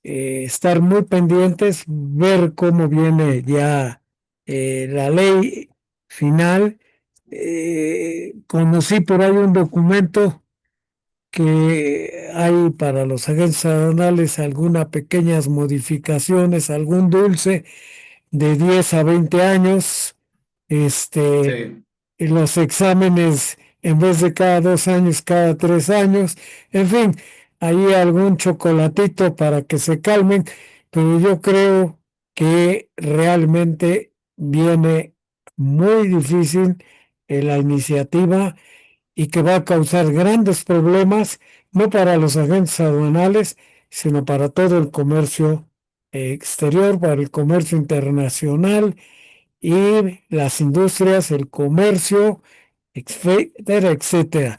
estar muy pendientes, ver cómo viene ya la ley final. Conocí por ahí un documento que hay para los agentes aduanales algunas pequeñas modificaciones, algún dulce de 10 a 20 años, Sí. y los exámenes en vez de cada 2 años, cada 3 años, en fin, ahí algún chocolatito para que se calmen, pero yo creo que realmente viene muy difícil la iniciativa y que va a causar grandes problemas, no para los agentes aduanales, sino para todo el comercio exterior, para el comercio internacional y las industrias, el comercio, etcétera, etcétera.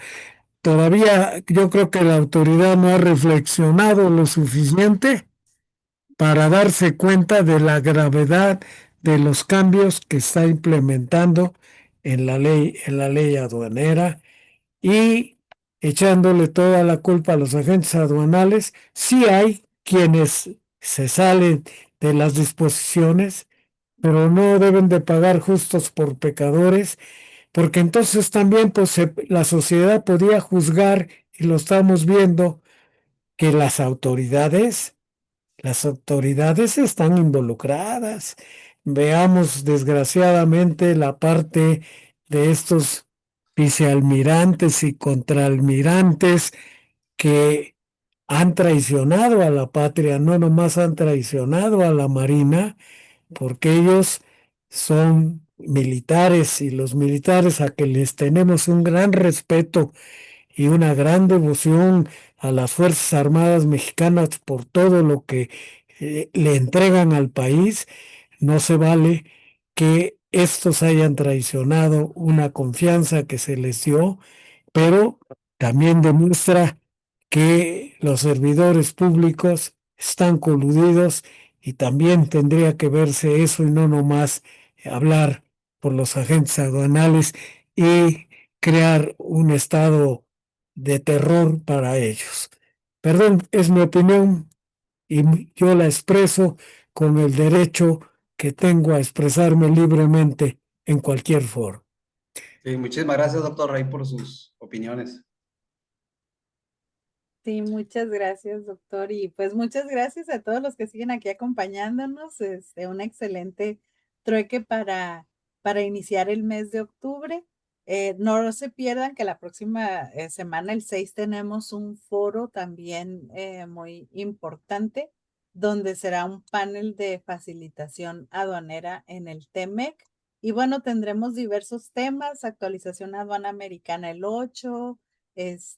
Todavía yo creo que la autoridad no ha reflexionado lo suficiente para darse cuenta de la gravedad de los cambios que está implementando en la ley aduanera y echándole toda la culpa a los agentes aduanales. Sí hay quienes se salen de las disposiciones, pero no deben de pagar justos por pecadores, porque entonces también pues, la sociedad podía juzgar, y lo estamos viendo, que las autoridades están involucradas. Veamos desgraciadamente la parte de estos vicealmirantes y contraalmirantes que han traicionado a la patria, no nomás han traicionado a la Marina, porque ellos son militares y los militares a que les tenemos un gran respeto y una gran devoción a las Fuerzas Armadas Mexicanas por todo lo que le entregan al país. No se vale que estos hayan traicionado una confianza que se les dio, pero también demuestra que los servidores públicos están coludidos y también tendría que verse eso y no nomás hablar por los agentes aduanales y crear un estado de terror para ellos. Perdón, es mi opinión y yo la expreso con el derecho que tengo a expresarme libremente en cualquier foro. Sí, muchísimas gracias, doctor Rey, por sus opiniones. Sí, muchas gracias, doctor. Y pues muchas gracias a todos los que siguen aquí acompañándonos. Un excelente trueque para iniciar el mes de octubre. No se pierdan que la próxima semana, el 6, tenemos un foro también muy importante, donde será un panel de facilitación aduanera en el TEMEC. Y bueno, tendremos diversos temas: actualización aduana americana el 8.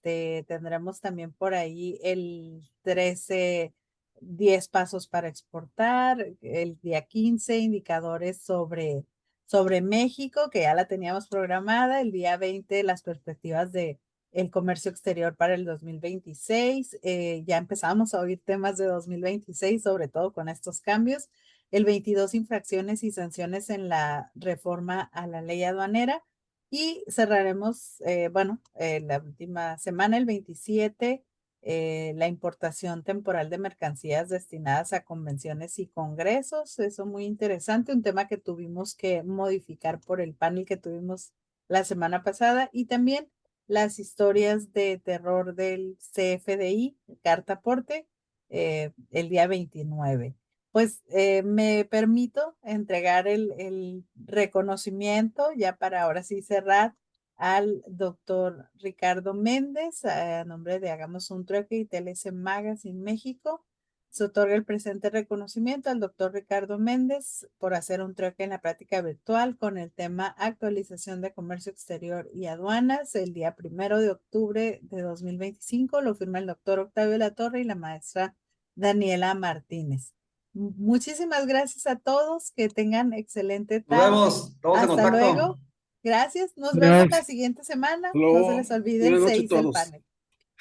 Tendremos también por ahí el 13, 10 pasos para exportar, el día 15, indicadores sobre México, que ya la teníamos programada, el día 20, las perspectivas de el comercio exterior para el 2026. Ya empezamos a oír temas de 2026, sobre todo con estos cambios. El 22, infracciones y sanciones en la reforma a la ley aduanera. Y cerraremos, la última semana, el 27, la importación temporal de mercancías destinadas a convenciones y congresos. Eso muy interesante, un tema que tuvimos que modificar por el panel que tuvimos la semana pasada. Y también las historias de terror del CFDI, Carta Aporte, el día 29. Pues me permito entregar el reconocimiento, ya para ahora sí cerrar, al doctor Ricardo Méndez, a nombre de Hagamos un Trueque y TLC Magazine México. Se otorga el presente reconocimiento al doctor Ricardo Méndez por hacer un trueque en la práctica virtual con el tema Actualización de Comercio Exterior y Aduanas el día 1 de octubre de 2025. Lo firma el doctor Octavio Latorre y la maestra Daniela Martínez. Muchísimas gracias a todos, que tengan excelente tarde. Nos vemos, estamos en Hasta contacto. luego. Gracias, nos Gracias. vemos la siguiente semana. No se les olvide el Buenas noches 6 del todos. panel.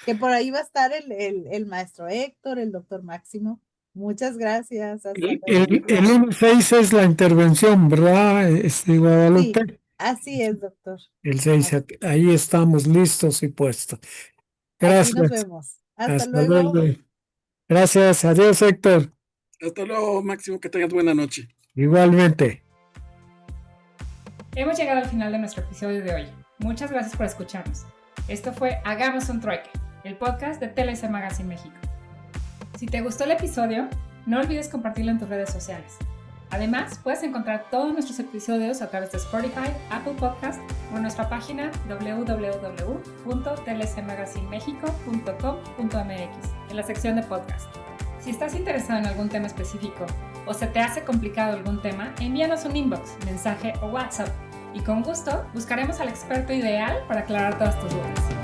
que por ahí va a estar el maestro Héctor, el doctor Máximo. Muchas gracias. Hasta luego. El 1-6 es la intervención, ¿verdad, Guadalupe? Sí, así es, doctor. El 6, ahí estamos listos y puestos. Aquí nos Gracias. vemos. Hasta Hasta luego. luego. Gracias. Adiós, Héctor. Hasta luego, Máximo, que tengas buena noche. Igualmente. Hemos llegado al final de nuestro episodio de hoy. Muchas gracias por escucharnos. Esto fue Hagamos un Trueque, el podcast de TLC Magazine México. Si te gustó el episodio, no olvides compartirlo en tus redes sociales. Además, puedes encontrar todos nuestros episodios a través de Spotify, Apple Podcast o en nuestra página www.tlcmagazinemexico.com.mx en la sección de podcast. Si estás interesado en algún tema específico o se te hace complicado algún tema, envíanos un inbox, mensaje o WhatsApp y con gusto buscaremos al experto ideal para aclarar todas tus dudas.